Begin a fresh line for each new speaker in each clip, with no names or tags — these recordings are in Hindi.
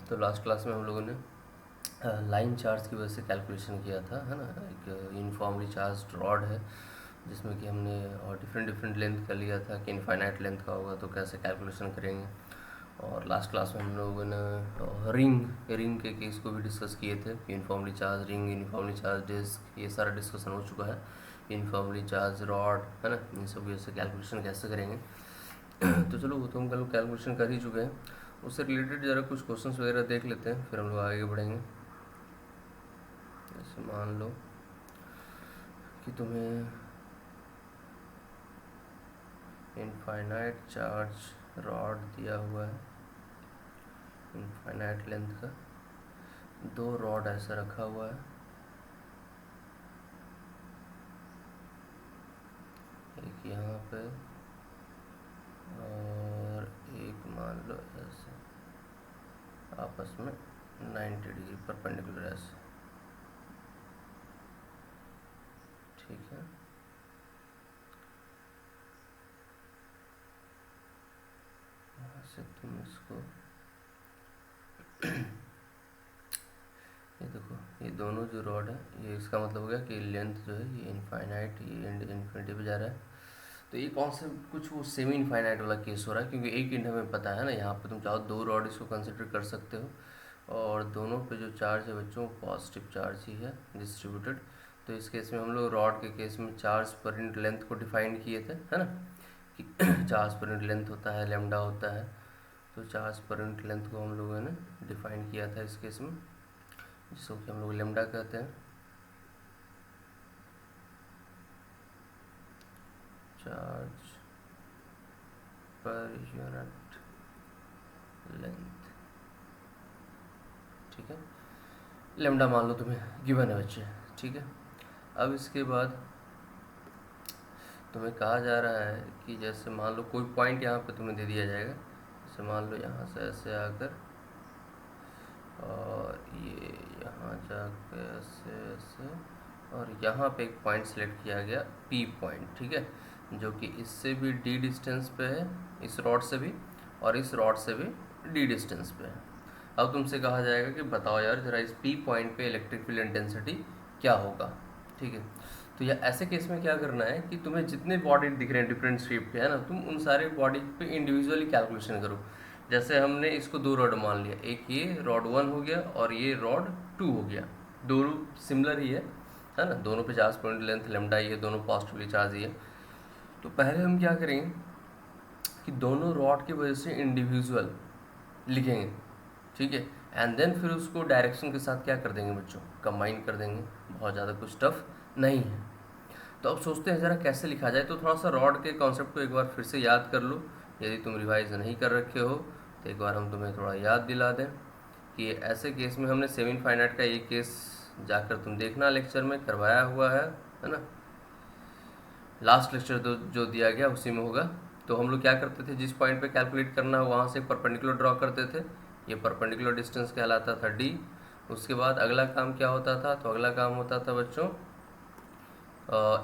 तो लास्ट क्लास में हम लोगों ने लाइन चार्ज की वजह से कैलकुलेशन किया था, है ना। एक यूनिफॉर्मली चार्ज रॉड है जिसमें कि हमने और डिफरेंट डिफरेंट लेंथ का लिया था कि इनफाइनाइट लेंथ का होगा तो कैसे कैलकुलेशन करेंगे। और लास्ट क्लास में हम लोगों ने रिंग के केस को भी डिस्कस किए थे। Uniformly charge ring, uniformly charge disc, ये सारा डिस्कशन हो चुका है। यूनिफॉर्मली चार्ज रॉड, है ना, इन सब वजह से कैलकुलेशन कैसे करेंगे। तो चलो वो तो हम कल कैलकुलेशन कर ही चुके हैं। उससे रिलेटेड ज़रा कुछ क्वेश्चंस वगैरह देख लेते हैं, फिर हम लोग आगे बढ़ेंगे। जैसे मान लो कि तुम्हें इनफाइनाइट चार्ज रॉड दिया हुआ है, इनफाइनाइट लेंथ का, दो रॉड ऐसा रखा हुआ है, एक यहाँ पे और एक मान लो ऐसे आपस में 90 डिग्री परपेंडिकुलर ऐसे, ठीक है। यहाँ से तुम इसको ये देखो, ये दोनों जो रॉड है, ये इसका मतलब हो गया कि लेंथ जो है ये इनफाइनाइट, ये इन्फिनिटी पे जा रहा है। तो ये कौन सा कुछ वो सेमी इनफाइनाइट वाला केस हो रहा है, क्योंकि एक इंड हमें पता है ना। यहाँ पे तुम चाहो दो रॉड इसको कंसिडर कर सकते हो और दोनों पे जो चार्ज है बच्चों पॉजिटिव चार्ज ही है डिस्ट्रीब्यूटेड। तो इस केस में हम लोग रॉड के केस में चार्ज पर यूनिट लेंथ को डिफाइन किए थे, है ना, कि चार्ज पर यूनिट लेंथ होता है लेमडा होता है। तो चार्ज पर यूनिट लेंथ को हम लोगों ने डिफाइन किया था इस केस में, जिसको कि हम लोग लेमडा कहते हैं। चार्ज पर यूनिट लेंथ, ठीक है। लेमडा मान लो तुम्हें गिवन है बच्चे, ठीक है। अब इसके बाद तुम्हें कहा जा रहा है कि जैसे मान लो कोई पॉइंट यहाँ पे तुम्हें दे दिया जाएगा, जैसे मान लो यहाँ से ऐसे आकर और ये यहाँ जाकर ऐसे ऐसे और यहाँ पे एक पॉइंट सेलेक्ट किया गया पी पॉइंट, ठीक है, जो कि इससे भी डी डिस्टेंस पे है, इस रॉड से भी, और इस रॉड से भी डी डिस्टेंस पे है। अब तुमसे कहा जाएगा कि बताओ यार जरा इस पी पॉइंट पे इलेक्ट्रिक फील्ड इंटेंसिटी क्या होगा, ठीक है। तो या ऐसे केस में क्या करना है कि तुम्हें जितने बॉडी दिख रहे हैं डिफरेंट शेप के, है ना, तुम उन सारे बॉडी पे इंडिविजुअली कैलकुलेशन करो। जैसे हमने इसको दो रॉड मान लिया, एक ये रॉड 1 हो गया और ये रॉड 2 हो गया, दोनों सिमिलर ही है ना, दोनों पे चार्ज पॉइंट लेंथ लेमडा ही है, दोनों पॉजिटिवली चार्ज ही है। तो पहले हम क्या करेंगे कि दोनों रॉड की वजह से इंडिविजुअल लिखेंगे, ठीक है, एंड देन फिर उसको डायरेक्शन के साथ क्या कर देंगे बच्चों, कंबाइन कर देंगे। बहुत ज़्यादा कुछ टफ नहीं है। तो अब सोचते हैं ज़रा कैसे लिखा जाए। तो थोड़ा सा रॉड के कॉन्सेप्ट को एक बार फिर से याद कर लो, यदि तुम रिवाइज नहीं कर रखे हो तो एक बार हम तुम्हें थोड़ा याद दिला दें कि ऐसे केस में हमने सेमी इनफाइनाइट का ये केस जाकर तुम देखना लेक्चर में करवाया हुआ है ना। लास्ट लेक्चर जो दिया गया उसी में होगा। तो हम लोग क्या करते थे, जिस पॉइंट पे कैलकुलेट करना हो वहाँ से परपेंडिकुलर ड्रॉ करते थे, ये परपेंडिकुलर डिस्टेंस कहलाता था डी। उसके बाद अगला काम क्या होता था, तो अगला काम होता था बच्चों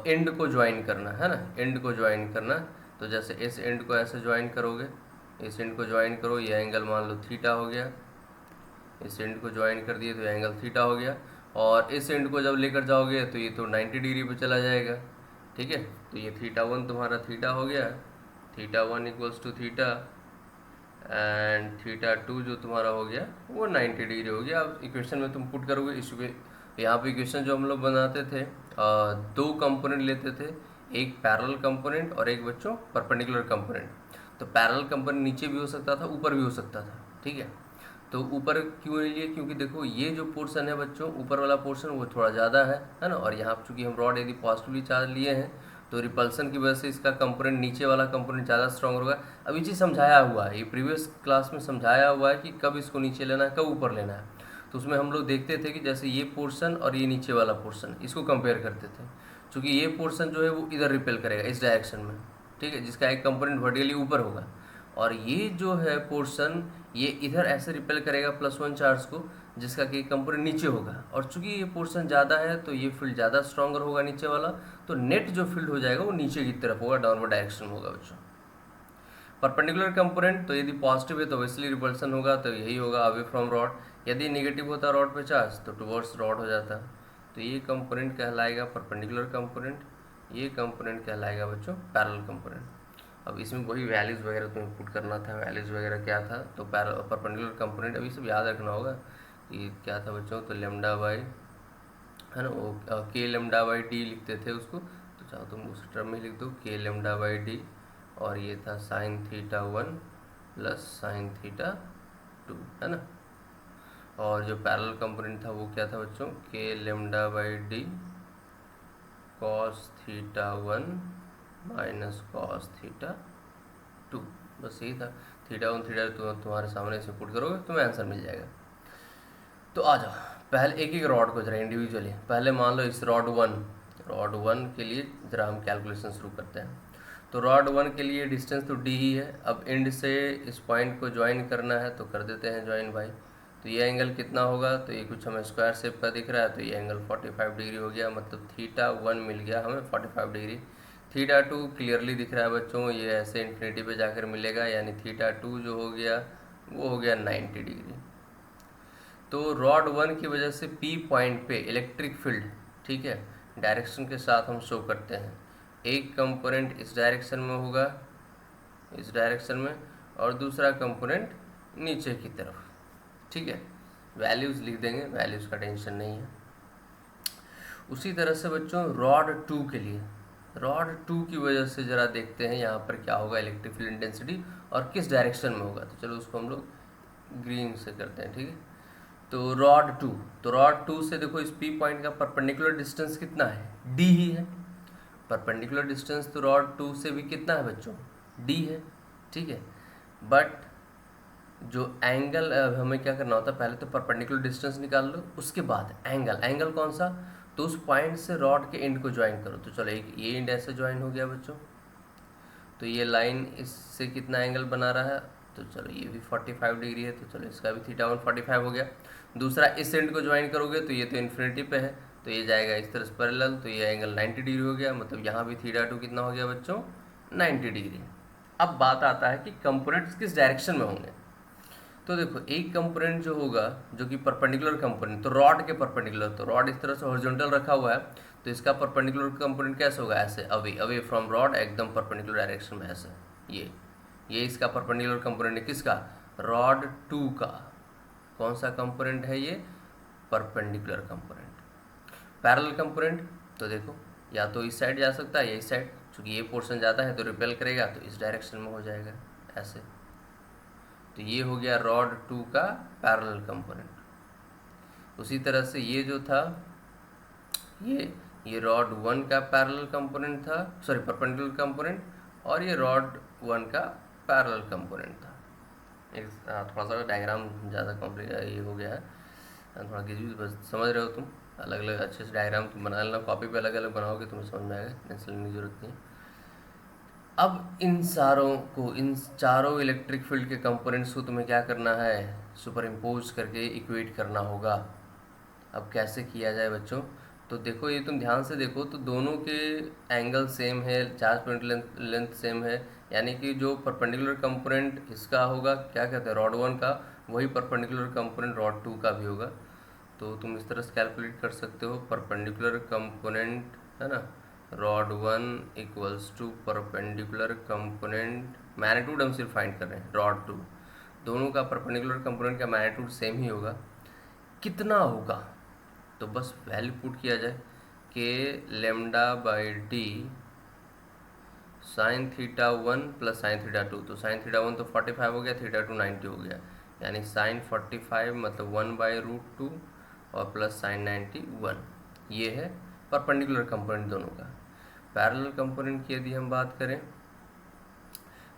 एंड को ज्वाइन करना, है ना, एंड को ज्वाइन करना। तो जैसे इस एंड को ऐसे ज्वाइन करोगे, इस एंड को ज्वाइन करो, ये एंगल मान लो थीटा हो गया, इस एंड को ज्वाइन कर दिए तो एंगल थीटा हो गया। और इस एंड को जब लेकर जाओगे तो ये तो 90 डिग्री पे चला जाएगा, ठीक है। तो ये थीटा 1 तुम्हारा थीटा हो गया, theta 1 equals to theta, and theta 2 जो तुम्हारा हो गया वो 90 डिग्री हो गया। अब इक्वेशन में तुम पुट करोगे इस यहाँ पे इक्वेशन जो हम लोग बनाते थे, दो कंपोनेंट लेते थे, एक पैरेलल कंपोनेंट और एक बच्चों परपेंडिकुलर कंपोनेंट। तो पैरेलल कंपोनेंट नीचे भी हो सकता था, ऊपर भी हो सकता था, ठीक है। तो ऊपर क्यों नहीं लिए, क्योंकि देखो ये जो पोर्शन है बच्चों, ऊपर वाला पोर्शन वो थोड़ा ज़्यादा है ना। और यहाँ चूँकि हम रॉड यदि पॉजिटिवली चार्ज लिए हैं तो रिपल्सन की वजह से इसका कंपोनेंट, नीचे वाला कंपोनेंट ज़्यादा स्ट्रांग होगा। अब ये चीज़ समझाया हुआ है, ये प्रीवियस क्लास में समझाया हुआ है कि कब इसको नीचे लेना है, कब ऊपर लेना है। तो उसमें हम लोग देखते थे कि जैसे ये पोर्शन और ये नीचे वाला पोर्शन, इसको कंपेयर करते थे। चूँकि ये पोर्शन जो है वो इधर रिपेल करेगा इस डायरेक्शन में, ठीक है, जिसका एक कंपोनेंट वर्टिकली ऊपर होगा, और ये जो है पोर्शन ये इधर ऐसे रिपेल करेगा +1 चार्ज को, जिसका कि कंपोनेंट नीचे होगा। और चूंकि ये पोर्शन ज़्यादा है तो ये फील्ड ज़्यादा स्ट्रॉन्गर होगा नीचे वाला, तो नेट जो फील्ड हो जाएगा वो नीचे की तरफ होगा, डाउनवर्ड डायरेक्शन में होगा बच्चों। परपेंडिकुलर कंपोनेंट तो यदि पॉजिटिव है तो ऑब्वियसली रिपल्सन होगा, तो यही होगा अवे फ्रॉम रॉड। यदि नेगेटिव होता रॉड पे चार्ज तो टुवर्ड्स रॉड हो जाता। तो ये कंपोनेंट कहलाएगा परपेंडिकुलर कंपोनेंट, ये कंपोनेंट कहलाएगा बच्चों पैरेलल कंपोनेंट। अब इसमें वही वैल्यूज़ वगैरह तुम्हें पुट करना था, वैल्यूज़ वगैरह क्या था, तो परपेंडिकुलर कंपोनेंट अभी सब याद रखना होगा कि क्या था बच्चों। तो लेमडा बाई, है ना, वो के लेमडा बाई डी लिखते थे उसको, तो चाहो तुम उस टर्म में लिख दो के लेमडा बाई डी, और ये था sign theta 1 plus sine theta 2, है ना। और जो पैरेलल कंपोनेंट था वो क्या था बच्चों, के lambda by D cos theta 1 minus cos theta 2, बस यही था। थीटा 1 थीटा 2 तुम्हारे सामने से पुट करोगे तुम्हें आंसर मिल जाएगा। तो आ जाओ पहले एक एक रॉड को जरा इंडिविजुअली, पहले मान लो इस रॉड 1 के लिए जरा हम कैलकुलेशन शुरू करते हैं। तो रॉड 1 के लिए डिस्टेंस तो डी ही है। अब एंड से इस पॉइंट को ज्वाइन करना है तो कर देते हैं ज्वाइन भाई। तो ये एंगल कितना होगा, तो ये कुछ हमें स्क्वायर शेप का दिख रहा है, तो ये एंगल 45 डिग्री हो गया, मतलब थीटा 1 मिल गया हमें 45 डिग्री। थीटा 2 क्लियरली दिख रहा है बच्चों, ये ऐसे इन्फिनिटी पे जाकर मिलेगा, यानी थीटा 2 जो हो गया वो हो गया 90 डिग्री। तो रॉड 1 की वजह से पी पॉइंट पे इलेक्ट्रिक फील्ड, ठीक है, डायरेक्शन के साथ हम शो करते हैं। एक कंपोनेंट इस डायरेक्शन में होगा, इस डायरेक्शन में, और दूसरा कंपोनेंट नीचे की तरफ, ठीक है। वैल्यूज़ लिख देंगे, वैल्यूज़ का टेंशन नहीं है। उसी तरह से बच्चों रॉड 2 के लिए, रॉड 2 की वजह से ज़रा देखते हैं यहाँ पर क्या होगा इलेक्ट्रिक फील्ड इंटेंसिटी और किस डायरेक्शन में होगा। तो चलो उसको हम लोग ग्रीन से करते हैं, ठीक है। तो रॉड 2 से देखो इस पी पॉइंट का परपेंडिकुलर डिस्टेंस कितना है, डी ही है। परपेंडिकुलर डिस्टेंस तो रॉड 2 से भी कितना है बच्चों, डी है, ठीक है। बट जो एंगल हमें क्या करना होता है, पहले तो परपेंडिकुलर डिस्टेंस निकाल लो, उसके बाद एंगल कौन सा, तो उस पॉइंट से रॉड के एंड को ज्वाइन करो। तो चलो एक ये एंड ऐसे ज्वाइन हो गया बच्चों, तो ये लाइन इससे कितना एंगल बना रहा है, तो चलो ये भी 45 डिग्री है, तो चलो इसका भी थीटा 1 45 हो गया। दूसरा इस एंड को ज्वाइन करोगे तो ये तो इन्फिनिटी पे है, तो ये जाएगा इस तरह से पैरेलल, तो ये एंगल 90 डिग्री हो गया, मतलब यहाँ भी थीटा 2 कितना हो गया बच्चों, 90 डिग्री। अब बात आता है कि कंपोनेंट्स किस डायरेक्शन में होंगे। तो देखो एक कंपोनेंट जो होगा जो कि परपेंडिकुलर कंपोनेंट, तो रॉड के परपेंडिकुलर, तो रॉड इस तरह से हॉरिजॉन्टल रखा हुआ है, तो इसका परपेंडिकुलर कंपोनेंट कैसे होगा, ऐसे अवे फ्रॉम रॉड, एकदम परपेंडिकुलर डायरेक्शन में ऐसे। ये इसका परपेंडिकुलर कंपोनेंट है किसका, रॉड 2 का। कौन सा कंपोनेंट है ये, परपेंडिकुलर कंपोनेंट। पैरेलल कंपोनेंट तो देखो या तो इस साइड जा सकता है या इस साइड, चूँकि ये पोर्शन जाता है तो रिपेल करेगा, तो इस डायरेक्शन में हो जाएगा ऐसे। तो ये हो गया रॉड 2 का पैरेलल कंपोनेंट। उसी तरह से ये जो था ये रॉड 1 का पैरेलल कंपोनेंट था, सॉरी परपेंडिकुलर कंपोनेंट, और ये रॉड 1 का पैरेलल कंपोनेंट था। एक थोड़ा सा डायग्राम ज़्यादा कॉम्प्लिकेट ये हो गया है, थोड़ा गिजी, बस समझ रहे हो तुम। अलग अलग अच्छे से डायग्राम तुम बना लेना, कॉपी पे अलग अलग बनाओगे तुम्हें समझ में आएगा, टेंशन लेने की जरूरत नहीं है। अब इन चारों इलेक्ट्रिक फील्ड के कंपोनेंट्स को तुम्हें क्या करना है, सुपर इम्पोज करके इक्वेट करना होगा। अब कैसे किया जाए बच्चों, तो देखो ये तुम ध्यान से देखो, तो दोनों के एंगल सेम है, चार्ज पॉइंट लेंथ सेम है, यानी कि जो परपेंडिकुलर कंपोनेंट इसका होगा, क्या कहते हैं, रॉड 1 का, वही परपेंडिकुलर कंपोनेंट रॉड 2 का भी होगा। तो तुम इस तरह से कैलकुलेट कर सकते हो, परपेंडिकुलर कंपोनेंट, है ना, rod 1 equals to perpendicular component, magnitude हम सिर्फ फाइंड कर रहे हैं, रॉड 2, दोनों का परपेंडिकुलर कंपोनेंट का मैग्नीट्यूड सेम ही होगा। कितना होगा, तो बस वैल्यू पुट किया जाए, के lambda by d sine theta 1 plus sine theta 2, तो साइन थीटा 1 तो 45 हो गया, थीटा 2 90 हो गया, यानी साइन 45 मतलब 1/√2 और प्लस साइन 91, ये है परपेंडिकुलर कंपोनेंट दोनों का। पैरेलल कंपोनेंट की यदि हम बात करें,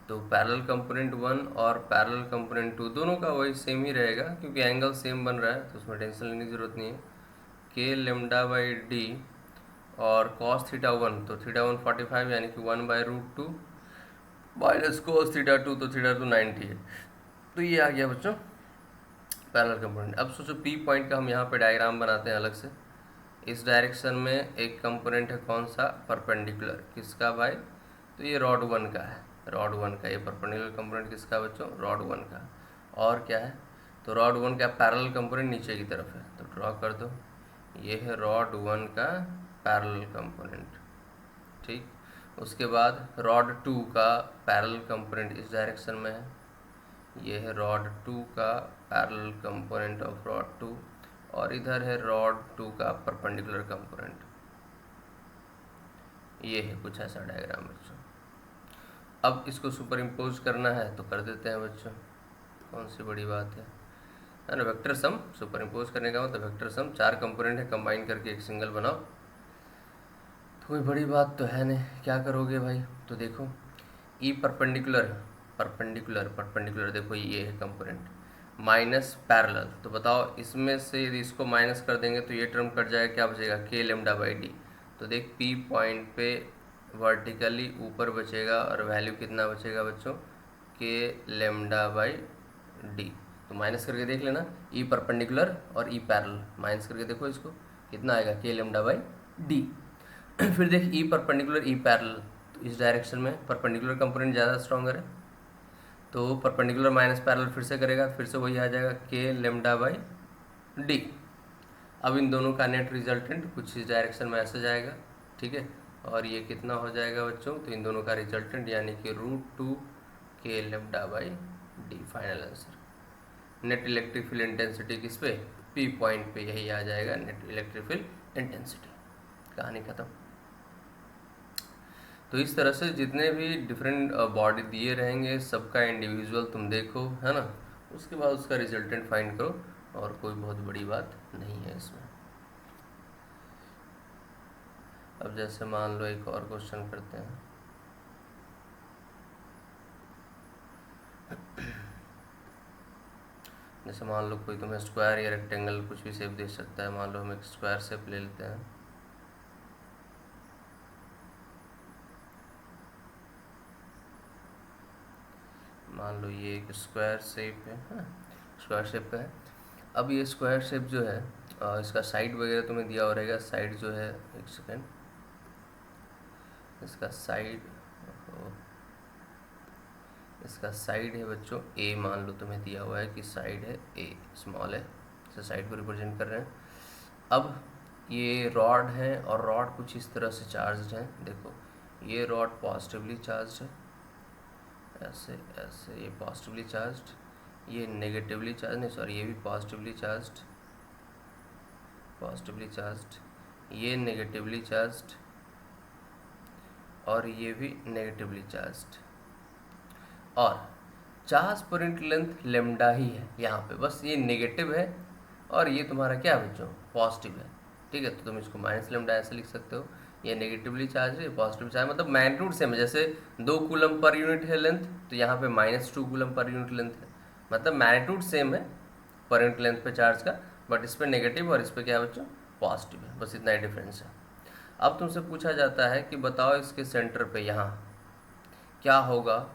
तो पैरेलल कंपोनेंट 1 और पैरेलल कंपोनेंट 2 दोनों का वही सेम ही रहेगा, क्योंकि एंगल सेम बन रहा है, तो उसमें टेंशन लेने की ज़रूरत नहीं है। के लेमडा बाई डी और कॉस थीटा 1, तो थीटा 1 45 यानी कि 1/√2 माइनस कॉस थीटा 2, तो थीटा 2 90 है। तो ये आ गया बच्चों पैरेलल कंपोनेंट। अब सोचो पी पॉइंट का हम यहाँ पे डायग्राम बनाते हैं अलग से। इस डायरेक्शन में एक कंपोनेंट है कौन सा, परपेंडिकुलर, किसका भाई, तो ये रॉड 1 का है, रॉड 1 का। ये परपेंडिकुलर कंपोनेंट किसका बच्चों? रॉड 1 का। और क्या है? तो रॉड 1 का पैरेलल कंपोनेंट नीचे की तरफ है, तो ड्रॉ कर दो। ये है रॉड 1 का पैरेलल कंपोनेंट, ठीक। उसके बाद रॉड 2 का पैरेलल कंपोनेंट इस डायरेक्शन में है। ये है रॉड 2 का पैरेलल कंपोनेंट ऑफ रॉड 2, और इधर है रॉड 2 का परपेंडिकुलर कंपोनेंट। ये है कुछ ऐसा डायग्राम बच्चों। अब इसको सुपर इम्पोज करना है तो कर देते हैं बच्चों, कौन सी बड़ी बात है ना। वेक्टर सम सुपर इम्पोज करने का मतलब वेक्टर सम, 4 कंपोनेंट है, कंबाइन करके एक सिंगल बनाओ, तो कोई बड़ी बात तो है नहीं। क्या करोगे भाई? तो देखो ई परपेंडिकुलर परपेंडिकुलर परपेंडिकुलर, देखो ये है कंपोनेंट, माइनस पैरेलल। तो बताओ इसमें से यदि इसको माइनस कर देंगे तो ये टर्म कट जाएगा, क्या बचेगा? के लेमडा बाई डी। तो देख पी पॉइंट पे वर्टिकली ऊपर बचेगा और वैल्यू कितना बचेगा बच्चों? के लेमडा बाई डी। तो माइनस करके देख लेना, ई परपेंडिकुलर और ई पैरेलल माइनस करके देखो इसको कितना आएगा? के लेमडा बाई डी। फिर देख ई परपेंडिकुलर ई पैरेलल, तो इस डायरेक्शन में परपेंडिकुलर कंपोनेंट ज़्यादा स्ट्रॉन्गर है, तो परपेंडिकुलर माइनस पैरेलल फिर से करेगा, फिर से वही आ जाएगा के लेमडा बाई डी। अब इन दोनों का नेट रिजल्टेंट कुछ इस डायरेक्शन में ऐसे जाएगा, ठीक है। और ये कितना हो जाएगा बच्चों? तो इन दोनों का रिजल्टेंट यानी कि √2 k lambda by D, final answer. Net electric field intensity किस पे? पी पॉइंट पे यही आ जाएगा नेट इलेक्ट्रिक फील्ड इंटेंसिटी। कहानी खत्म। तो इस तरह से जितने भी डिफरेंट बॉडी दिए रहेंगे सबका इंडिविजुअल तुम देखो, है ना, उसके बाद उसका रिजल्टेंट फाइंड करो, और कोई बहुत बड़ी बात नहीं है इसमें। अब जैसे मान लो एक और क्वेश्चन करते हैं। जैसे मान लो कोई तुम्हें स्क्वायर या रेक्टेंगल कुछ भी शेप दे सकता है, मान लो हम एक स्क्वायर शेप ले लेते हैं। मान लो ये एक स्क्वायर शेप है, स्क्वायर शेप का है। अब ये स्क्वायर शेप जो है इसका साइड वगैरह तुम्हें दिया हो रहेगा। साइड जो है, एक सेकेंड, इसका साइड है बच्चों ए, मान लो तुम्हें दिया हुआ है कि साइड है ए, स्मॉल है, इसे साइड को रिप्रेजेंट कर रहे हैं। अब ये रॉड है और रॉड कुछ इस तरह से चार्ज्ड है। देखो ये रॉड पॉजिटिवली चार्ज्ड है, ऐसे ऐसे, ये पॉजिटिवली चार्ज्ड, ये नेगेटिवली चार्ज, नहीं सॉरी, ये भी पॉजिटिवली चार्ज्ड, ये नेगेटिवली चार्ज्ड, और ये भी नेगेटिवली चार्ज्ड। और चार्ज पर यूनिट लेंथ लेमडा ही है यहाँ पे, बस ये नेगेटिव है और ये तुम्हारा क्या बच्चों? पॉजिटिव है, ठीक है। तो तुम इसको माइनस लेमडा ऐसे लिख सकते हो। ये नेगेटिवली चार्ज है, पॉजिटिव चार्ज, मतलब मैग्नीट्यूड सेम है। जैसे 2 कूलम पर यूनिट है लेंथ, तो यहाँ पे -2 कूलम पर यूनिट लेंथ है, मतलब मैग्नीट्यूड सेम है पर यूनिट लेंथ पे चार्ज का, बट इस पर नेगेटिव और इस पर क्या बच्चों? पॉजिटिव है, बस इतना ही डिफरेंस है। अब तुमसे पूछा जाता है कि बताओ इसके सेंटर पे यहाँ क्या होगा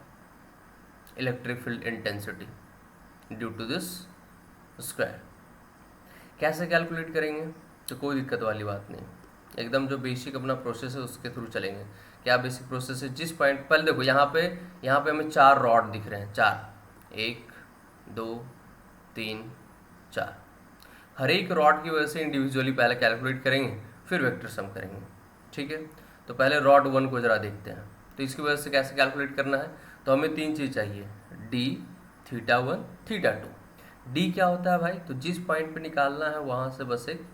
electric field intensity due to this square. कैसे कैलकुलेट करेंगे? तो कोई दिक्कत वाली बात नहीं, एकदम जो बेसिक अपना प्रोसेस है उसके थ्रू चलेंगे। क्या बेसिक प्रोसेस है? जिस पॉइंट, पहले देखो यहाँ पे हमें 4 रॉड दिख रहे हैं, 4, 1 2 3 4। हर एक रॉड की वजह से इंडिविजुअली पहले कैलकुलेट करेंगे, फिर वेक्टर सम करेंगे, ठीक है। तो पहले रॉड 1 को जरा देखते हैं। तो इसकी वजह से कैसे कैलकुलेट करना है? तो हमें 3 चीज़ चाहिए, डी, θ1 θ2। डी क्या होता है भाई? तो जिस पॉइंट पे निकालना है वहाँ से बस एक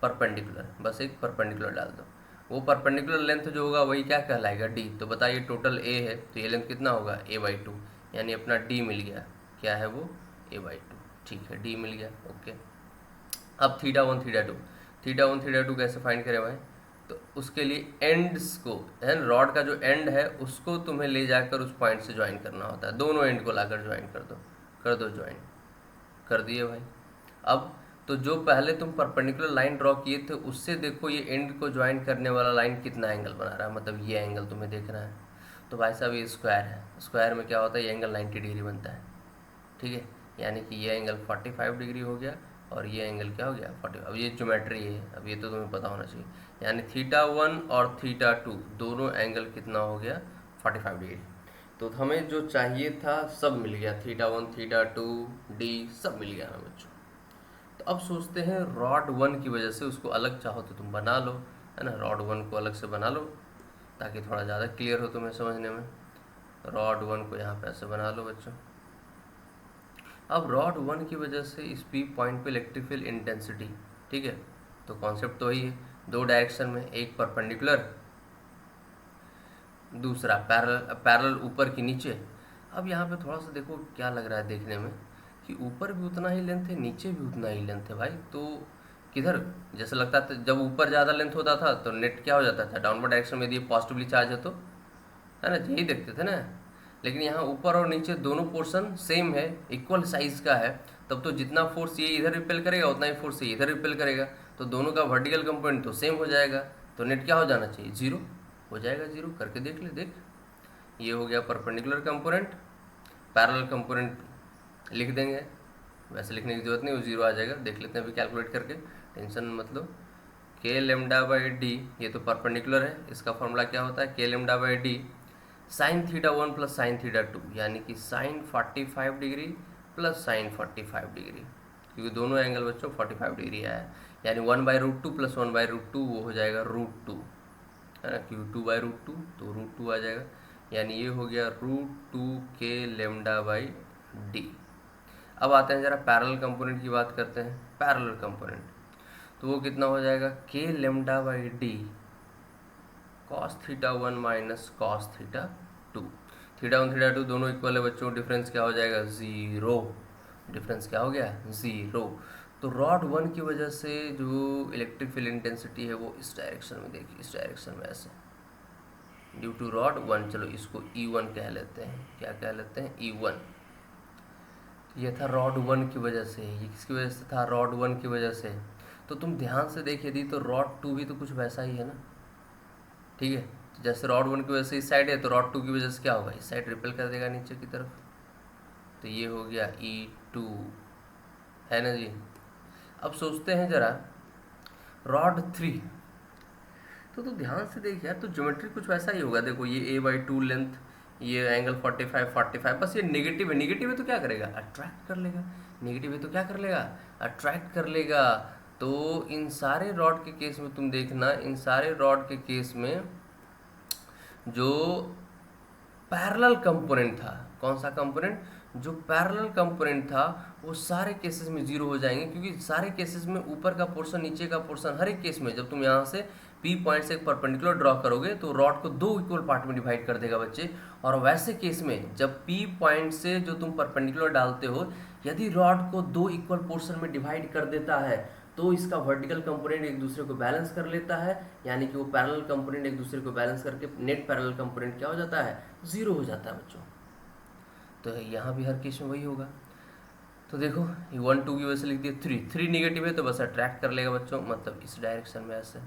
परपेंडिकुलर डाल दो। वो परपेंडिकुलर लेंथ जो होगा वही क्या कहलाएगा? डी। तो बताइए टोटल ए है, तो ये लेंथ कितना होगा? a/2, यानी अपना डी मिल गया। क्या है वो? a/2, ठीक है, डी मिल गया, ओके। अब θ1 θ2 कैसे फाइंड करें भाई? तो उसके लिए एंड्स को, है रॉड का जो एंड है उसको तुम्हें ले जाकर उस पॉइंट से ज्वाइन करना होता है। दोनों एंड को लाकर ज्वाइन कर दो ज्वाइन कर दिए भाई। अब तो जो पहले तुम परपेंडिकुलर लाइन ड्रॉ किए थे उससे देखो ये एंड को ज्वाइन करने वाला लाइन कितना एंगल बना रहा है, मतलब ये एंगल तुम्हें देखना है। तो भाई साहब ये स्क्वायर है, स्क्वायर में क्या होता है? ये एंगल 90 डिग्री बनता है, ठीक है। यानी कि ये एंगल 45 डिग्री हो गया और ये एंगल क्या हो गया? 40। अब ये ज्योमेट्री है, अब ये तो तुम्हें पता होना चाहिए। यानी θ1 और θ2 दोनों एंगल कितना हो गया? 45 डिग्री। तो हमें जो चाहिए था सब मिल गया, थीटा 1 थीटा 2 डी सब मिल गया ना बच्चों। तो अब सोचते हैं रॉड 1 की वजह से उसको अलग चाहो तो तुम बना लो, है ना, रॉड 1 को अलग से बना लो ताकि थोड़ा ज़्यादा क्लियर हो तुम्हें समझने में। रॉड 1 को यहाँ पे ऐसे बना लो बच्चों। अब रॉड 1 की वजह से इस पी पॉइंट पे इलेक्ट्रिक फील्ड इंटेंसिटी, ठीक है, तो कॉन्सेप्ट तो वही है, दो डायरेक्शन में, एक परपेंडिकुलर दूसरा पैरेलल, पैरेलल ऊपर की नीचे। अब यहाँ पे थोड़ा सा देखो क्या लग रहा है देखने में कि ऊपर भी उतना ही लेंथ है नीचे भी उतना ही लेंथ है भाई। तो किधर, जैसे लगता था जब ऊपर ज़्यादा लेंथ होता था तो नेट क्या हो जाता था, डाउनवर्ड डायरेक्शन में यदि पॉजिटिवली चार्ज है तो, है ना, यही देखते थे ना। लेकिन यहाँ ऊपर और नीचे दोनों पोर्शन सेम है, इक्वल साइज का है, तब तो जितना फोर्स ये इधर रिपेल करेगा उतना ही फोर्स ये इधर रिपेल करेगा, तो दोनों का वर्टिकल कंपोनेंट तो सेम हो जाएगा, तो नेट क्या हो जाना चाहिए, जीरो हो जाएगा। जीरो करके देख ले, देख ये हो गया परपेंडिकुलर कंपोनेंट, पैरेलल कंपोनेंट लिख देंगे, वैसे लिखने की जरूरत नहीं, वो जीरो आ जाएगा, देख लेते हैं अभी कैलकुलेट करके, टेंशन मतलब। के लेमडा बाई डी, ये तो परपेंडिकुलर है, इसका फॉर्मूला क्या होता है, k lambda by d sine theta 1 plus sine theta 2, यानी कि sine 45 degree plus sine 45 degree, क्योंकि दोनों एंगल बच्चों 45 डिग्री आया है, यानी 1/√2 प्लस 1/√2 वो हो जाएगा √2, है ना, क्योंकि 2/√2 तो √2 आ जाएगा, यानी ये हो गया √2 के लेमडा बाई डी। अब आते हैं जरा पैरेलल कंपोनेंट की बात करते हैं। पैरेलल कंपोनेंट तो वो कितना हो जाएगा, के lambda by D cos theta 1 minus cos theta 2। Theta 1 theta 2 दोनों इक्वल है बच्चों, डिफरेंस क्या हो जाएगा, ज़ीरो। डिफरेंस क्या हो गया, ज़ीरो। तो रॉड 1 की वजह से जो इलेक्ट्रिक फील्ड इंटेंसिटी है वो इस डायरेक्शन में, देखिए इस डायरेक्शन में ऐसे, ड्यू टू रॉड 1, चलो इसको E1 कह लेते हैं, क्या कह लेते हैं, E1। ये था रॉड 1 की वजह से, ये किसकी वजह से था, रॉड 1 की वजह से। तो तुम ध्यान से देख यदि तो रॉड 2 भी तो कुछ वैसा ही है ना, ठीक है, तो जैसे रॉड 1 की वजह से इस साइड है तो रॉड 2 की वजह से क्या होगा, इस साइड रिपेल कर देगा नीचे की तरफ, तो ये हो गया E2, है ना जी। अब सोचते हैं जरा रॉड 3, तो ध्यान से देख यार, तो ज्योमेट्री कुछ वैसा ही होगा, देखो ये a/2 लेंथ, ये एंगल 45 बस ये नेगेटिव है, नेगेटिव है तो क्या करेगा, अट्रैक्ट कर लेगा, नेगेटिव है तो क्या कर लेगा, अट्रैक्ट कर लेगा। तो इन सारे रॉड के केस में तुम देखना, इन सारे रॉड के केस में जो पैरेलल कंपोनेंट था, कौन सा कंपोनेंट, जो पैरेलल कंपोनेंट था वो सारे केसेस में जीरो हो जाएंगे, क्योंकि सारे केसेस में ऊपर का पोर्शन नीचे का पोर्शन, हर एक केस में जब तुम यहाँ से पी पॉइंट से एक परपेंडिकुलर ड्रॉ करोगे तो रॉड को दो इक्वल पार्ट में डिवाइड कर देगा बच्चे। और वैसे केस में जब पी पॉइंट से जो तुम परपेंडिकुलर डालते हो, यदि रॉड को दो इक्वल पोर्शन में डिवाइड कर देता है तो इसका वर्टिकल कंपोनेंट एक दूसरे को बैलेंस कर लेता है, यानी कि वो पैरेलल कंपोनेंट एक दूसरे को बैलेंस करके नेट पैरेलल कंपोनेंट क्या हो जाता है, जीरो हो जाता है बच्चों। तो यहाँ भी हर केस में वही होगा। तो देखो ये 1 2 की वजह से लिख दिया, 3 नेगेटिव है तो बस अट्रैक्ट कर लेगा बच्चों, मतलब इस डायरेक्शन में ऐसे,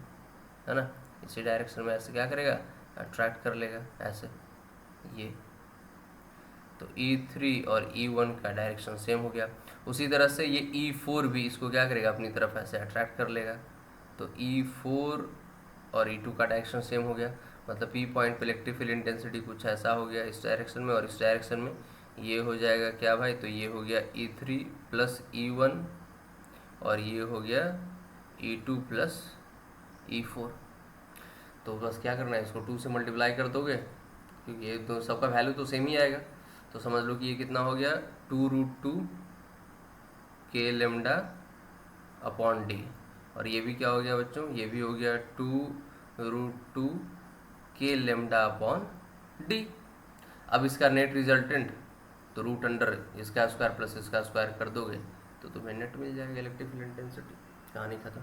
है ना, इसी डायरेक्शन में ऐसे क्या करेगा, अट्रैक्ट कर लेगा ऐसे, ये तो E3 और E1 का डायरेक्शन सेम हो गया। उसी तरह से ये E4 भी इसको क्या करेगा, अपनी तरफ ऐसे अट्रैक्ट कर लेगा, तो E4 और E2 का डायरेक्शन सेम हो गया, मतलब P पॉइंट पे इलेक्ट्रिक फील्ड इंटेंसिटी कुछ ऐसा हो गया इस डायरेक्शन में, और इस डायरेक्शन में ये हो जाएगा क्या भाई, तो ये हो गया E3 प्लस E1 और ये हो गया E2 प्लस E4। तो बस क्या करना है, इसको 2 से मल्टीप्लाई कर दोगे, क्योंकि ये तो सबका वैल्यू तो सेम ही आएगा, तो समझ लो कि ये कितना हो गया, 2√2 के लेमडा अपॉन डी, और ये भी क्या हो गया बच्चों, ये भी हो गया 2√2 के लेमडा अपॉन डी। अब इसका नेट रिजल्टेंट तो रूट अंडर इसका स्क्वायर प्लस इसका स्क्वायर कर दोगे तो तुम्हें नेट मिल जाएगा इलेक्ट्रिक फील्ड इंटेंसिटी, कहानी खत्म।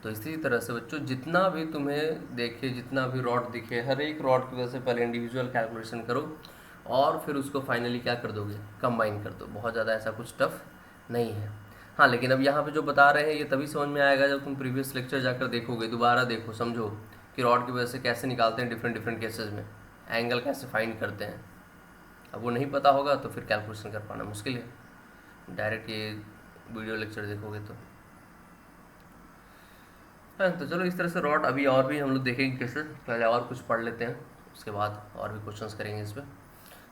तो इसी तरह से बच्चों जितना भी तुम्हें देखे, जितना भी रॉड दिखे, हर एक रॉड की वजह से पहले इंडिविजुअल कैलकुलेशन करो और फिर उसको फाइनली क्या कर दोगे, कंबाइन कर दो। बहुत ज़्यादा ऐसा कुछ टफ नहीं है। हाँ, लेकिन अब यहाँ पे जो बता रहे हैं ये तभी समझ में आएगा जब तुम प्रीवियस लेक्चर जाकर देखोगे, दोबारा देखो, समझो कि रॉड की वजह से कैसे निकालते हैं डिफरेंट डिफरेंट केसेस में, एंगल कैसे फाइंड करते हैं। अब वो नहीं पता होगा तो फिर कैलकुलेशन कर पाना मुश्किल है, डायरेक्ट ये वीडियो लेक्चर देखोगे तो। हाँ, तो चलो इस तरह से रॉड अभी और भी हम लोग देखेंगे केसेस, पहले और कुछ पढ़ लेते हैं, उसके बाद और भी क्वेश्चंस करेंगे इस पर।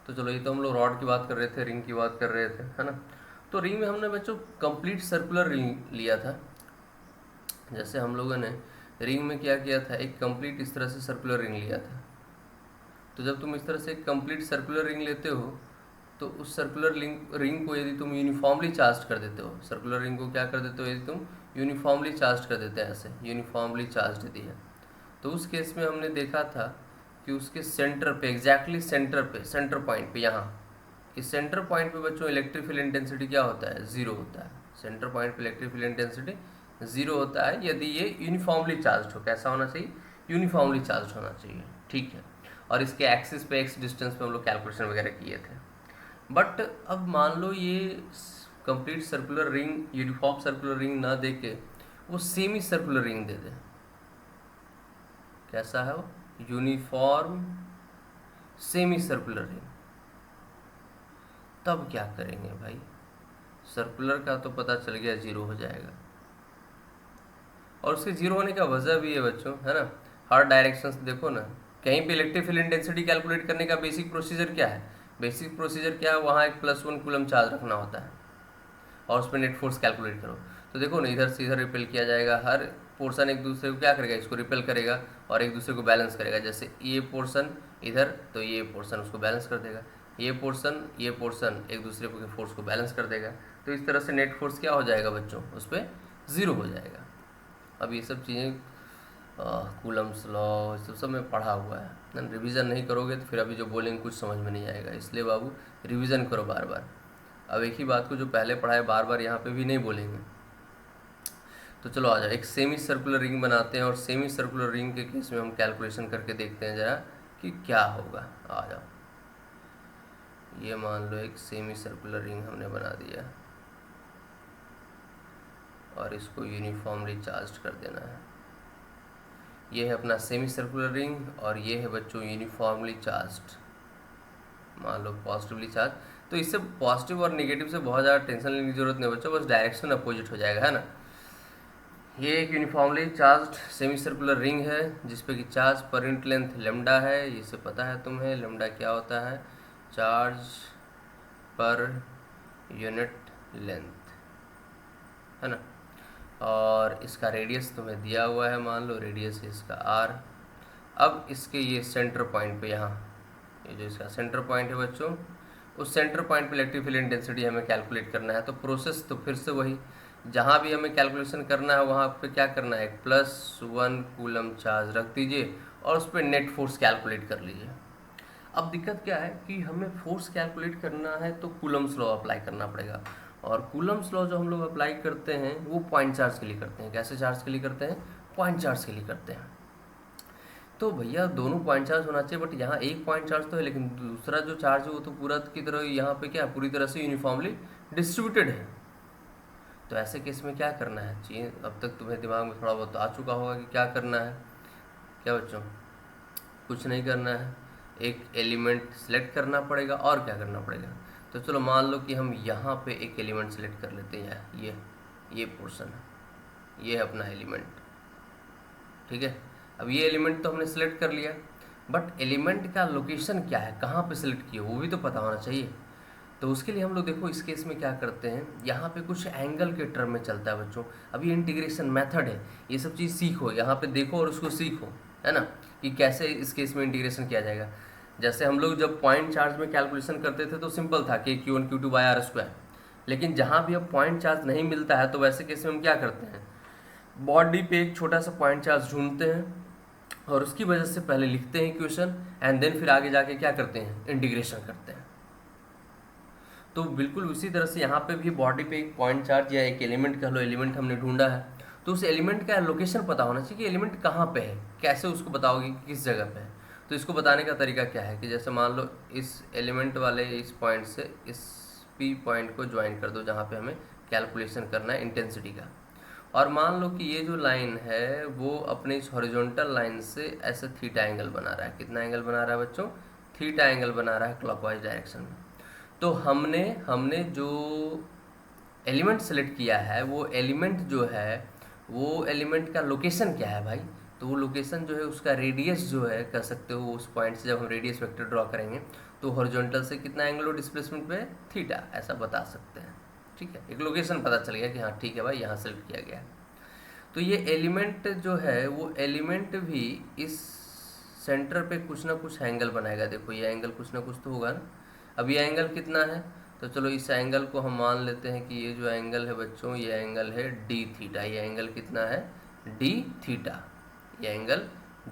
तो चलो, ये तो हम लोग रॉड की बात कर रहे थे, रिंग की बात कर रहे थे, है ना। तो रिंग में हमने बच्चों कंप्लीट सर्कुलर रिंग लिया था। जैसे हम लोगों ने रिंग में क्या किया था, एक कंप्लीट इस तरह से सर्कुलर रिंग लिया था। तो जब तुम इस तरह से एक कंप्लीट सर्कुलर रिंग लेते हो तो उस सर्कुलर रिंग को यदि तुम यूनिफॉर्मली चार्ज कर देते हो, सर्कुलर रिंग को क्या कर देते हो, यदि तुम यूनिफॉर्मली चार्ज कर देते हैं, ऐसे यूनिफॉर्मली चार्ज देती है, तो उस केस में हमने देखा था कि उसके सेंटर पे, एग्जैक्टली सेंटर पे, सेंटर पॉइंट पे, यहाँ इस सेंटर पॉइंट पे बच्चों इलेक्ट्रिक फील्ड इंटेंसिटी क्या होता है, जीरो होता है। सेंटर पॉइंट पे इलेक्ट्रिक फील्ड इंटेंसिटी जीरो होता है यदि ये यूनिफॉर्मली चार्ज हो। कैसा होना चाहिए, यूनिफॉर्मली चार्ज होना चाहिए, ठीक है। और इसके एक्सिस पे, एक्स डिस्टेंस पे हम लोग कैलकुलेशन वगैरह किए थे। बट अब मान लो ये complete circular ring, uniform circular ring ना दे के वो सेमी सर्कुलर रिंग दे दे। कैसा है वो, यूनिफॉर्म सेमी सर्कुलर रिंग। तब क्या करेंगे भाई, सर्कुलर का तो पता चल गया जीरो हो जाएगा। और उसके जीरो होने का वजह भी है बच्चों, है ना। हर डायरेक्शन से देखो ना, कहीं पे इलेक्ट्रिक फील्ड इंटेंसिटी कैलकुलेट करने का बेसिक प्रोसीजर क्या है, बेसिक प्रोसीजर क्या है, वहाँ एक +1 कूलम चार्ज रखना होता है और उस पर नेट फोर्स कैलकुलेट करो। तो देखो ना, इधर से इधर रिपेल किया जाएगा, हर पोर्शन एक दूसरे को क्या करेगा, इसको रिपेल करेगा और एक दूसरे को बैलेंस करेगा। जैसे ये पोर्शन इधर, तो ये पोर्शन उसको बैलेंस कर देगा, ये पोर्शन एक दूसरे को फोर्स को बैलेंस कर देगा। तो इस तरह से नेट फोर्स क्या हो जाएगा बच्चों, उस पर ज़ीरो हो जाएगा। अब ये सब चीज़ें कूलम्स लॉ सब में पढ़ा हुआ है, रिवीजन नहीं करोगे तो फिर अभी जो बोलेंगे कुछ समझ में नहीं आएगा। इसलिए बाबू रिवीजन करो बार बार। अब एक ही बात को जो पहले पढ़ाए बार बार यहाँ पे भी नहीं बोलेंगे। तो चलो आ जाओ, एक सेमी सर्कुलर रिंग बनाते हैं और सेमी सर्कुलर रिंग के केस में हम कैलकुलेशन करके देखते हैं जरा कि क्या होगा। आ जाओ, ये मान लो एक सेमी सर्कुलर रिंग हमने बना दिया और इसको यूनिफॉर्मली चार्ज कर देना है। ये है अपना सेमी सर्कुलर रिंग और ये है बच्चों यूनिफॉर्मली चार्ज्ड, मान लो पॉजिटिवली चार्ज। तो इससे पॉजिटिव और नेगेटिव से बहुत ज़्यादा टेंशन लेने की जरूरत नहीं बच्चों, बस डायरेक्शन अपोजिट हो जाएगा, है ना। ये एक uniformly charged semi circular ring है जिसपे कि चार्ज पर यूनिट लेंथ लेमडा है। इसे पता है तुम्हें, लेमडा क्या होता है, चार्ज पर यूनिट लेंथ, है ना। और इसका रेडियस तुम्हें दिया हुआ है, मान लो रेडियस है इसका r। अब इसके ये सेंटर पॉइंट पे, यहाँ ये जो इसका सेंटर पॉइंट है बच्चों, उस सेंटर पॉइंट पे इलेक्ट्रिक फील्ड इंटेंसिटी हमें कैलकुलेट करना है। तो प्रोसेस तो फिर से वही, जहाँ भी हमें कैलकुलेशन करना है वहाँ पे क्या करना है, +1 कूलम चार्ज रख दीजिए और उस पर नेट फोर्स कैलकुलेट कर लीजिए। अब दिक्कत क्या है कि हमें फोर्स कैलकुलेट करना है तो कूलम्स लॉ अप्लाई करना पड़ेगा। और कूलम्स लॉ जो हम लोग अप्लाई करते हैं वो पॉइंट चार्ज के लिए करते हैं। कैसे चार्ज के लिए करते हैं, पॉइंट चार्ज के लिए करते हैं। तो भैया दोनों पॉइंट चार्ज होना चाहिए, बट यहाँ एक पॉइंट चार्ज तो है लेकिन दूसरा जो चार्ज है वो तो पूरा की तरह यहाँ पे क्या पूरी तरह से यूनिफॉर्मली डिस्ट्रीब्यूटेड है। तो ऐसे केस में क्या करना है चाहिए, अब तक तुम्हें दिमाग में थोड़ा बहुत आ चुका होगा कि क्या करना है। क्या बच्चों, कुछ नहीं करना है, एक एलिमेंट सेलेक्ट करना पड़ेगा और क्या करना पड़ेगा। तो चलो मान लो कि हम यहाँ पे एक एलिमेंट सेलेक्ट कर लेते हैं, ये पोर्शन है, ये है अपना एलिमेंट, ठीक है। अब ये एलिमेंट तो हमने सेलेक्ट कर लिया, बट एलिमेंट का लोकेशन क्या है, कहाँ पे सेलेक्ट किया वो भी तो पता होना चाहिए। तो उसके लिए हम लोग देखो इस केस में क्या करते हैं, यहाँ पे कुछ एंगल के टर्म में चलता है बच्चों। अब ये इंटीग्रेशन मेथड है, ये सब चीज़ सीखो, यहाँ पे देखो और उसको सीखो, है ना, कि कैसे इस केस में इंटीग्रेशन किया जाएगा। जैसे हम लोग जब पॉइंट चार्ज में कैलकुलेशन करते थे तो सिंपल था कि Q1 Q2 बाय r²। लेकिन जहाँ भी अब पॉइंट चार्ज नहीं मिलता है तो वैसे केस में हम क्या करते हैं, बॉडी पे एक छोटा सा पॉइंट चार्ज ढूंढते हैं और उसकी वजह से पहले लिखते हैं इक्वेशन एंड देन फिर आगे जाके क्या करते हैं, इंटीग्रेशन करते हैं। तो बिल्कुल उसी तरह से यहाँ पे भी बॉडी पे एक पॉइंट चार्ज या एक एलिमेंट कह लो, एलिमेंट हमने ढूंढा है तो उस एलिमेंट का लोकेशन पता होना चाहिए कि एलिमेंट कहाँ पे है। कैसे उसको बताओगे किस जगह पे है, तो इसको बताने का तरीका क्या है कि जैसे मान लो इस एलिमेंट वाले इस पॉइंट से इस P पॉइंट को ज्वाइन कर दो जहाँ पे हमें कैलकुलेशन करना है इंटेंसिटी का। और मान लो कि ये जो लाइन है वो अपने इस हॉरिजॉन्टल लाइन से ऐसे थीटा एंगल बना रहा है। कितना एंगल बना रहा है बच्चों, थीटा एंगल बना रहा है क्लॉकवाइज डायरेक्शन में। तो हमने जो एलिमेंट सेलेक्ट किया है वो एलिमेंट जो है वो एलिमेंट का लोकेशन क्या है भाई, तो वो लोकेशन जो है उसका रेडियस जो है कह सकते हो, उस पॉइंट से जब हम रेडियस वेक्टर ड्रॉ करेंगे तो हॉरिजॉन्टल से कितना एंगुलर डिस्प्लेसमेंट पे थीटा, ऐसा बता सकते हैं। ठीक है, एक लोकेशन पता चल गया कि हाँ ठीक है भाई यहाँ सेलेक्ट किया गया है। तो ये एलिमेंट जो है वो एलिमेंट भी इस सेंटर पे कुछ ना कुछ एंगल बनाएगा। देखो ये एंगल कुछ ना कुछ तो होगा ना। अब ये एंगल कितना है, तो चलो इस एंगल को हम मान लेते हैं कि ये जो एंगल है बच्चों, ये एंगल है डी थीटा। ये एंगल कितना है, डी थीटा। ये एंगल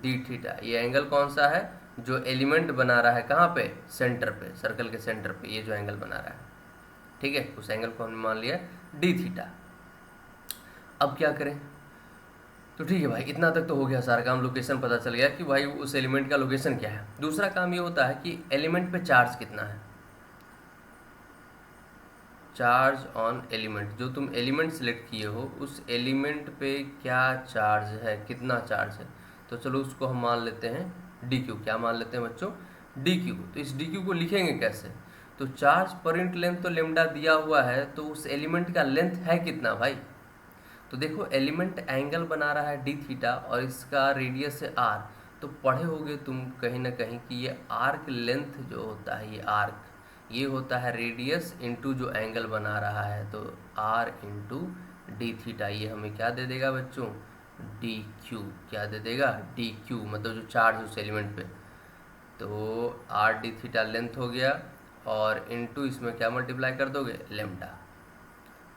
डी थीटा। ये एंगल कौन सा है, जो एलिमेंट बना रहा है कहाँ पे, सेंटर पे, सर्कल के सेंटर पे ये जो एंगल बना रहा है। ठीक है, उस एंगल को हमने मान लिया डी थीटा। अब क्या करें, तो ठीक है भाई, इतना तक तो हो गया सारा काम, लोकेशन पता चल गया कि भाई उस एलिमेंट का लोकेशन क्या है। दूसरा काम ये होता है कि एलिमेंट पे चार्ज कितना है, चार्ज ऑन एलिमेंट। जो तुम एलिमेंट सेलेक्ट किए हो उस एलिमेंट पे क्या चार्ज है, कितना चार्ज है। तो चलो उसको हम मान लेते हैं डी क्यू। क्या मान लेते हैं बच्चों, डी क्यू। तो इस डी क्यू को लिखेंगे कैसे, तो चार्ज पर यूनिट लेंथ तो लेमडा दिया हुआ है, तो उस एलिमेंट का लेंथ है कितना भाई। तो देखो एलिमेंट एंगल बना रहा है डी थीटा और इसका रेडियस है आर। तो पढ़े होगे तुम कहीं ना कहीं कि ये आर्क लेंथ जो होता है, ये आर्क, ये होता है रेडियस इंटू जो एंगल बना रहा है। तो आर इंटू डी थीटा, ये हमें क्या दे देगा बच्चों, डी क्यू। क्या दे देगा, डी क्यू, मतलब जो चार्ज उस एलिमेंट पे। तो आर डी थीटा लेंथ हो गया और इंटू इसमें क्या मल्टीप्लाई कर दोगे, लेमडा।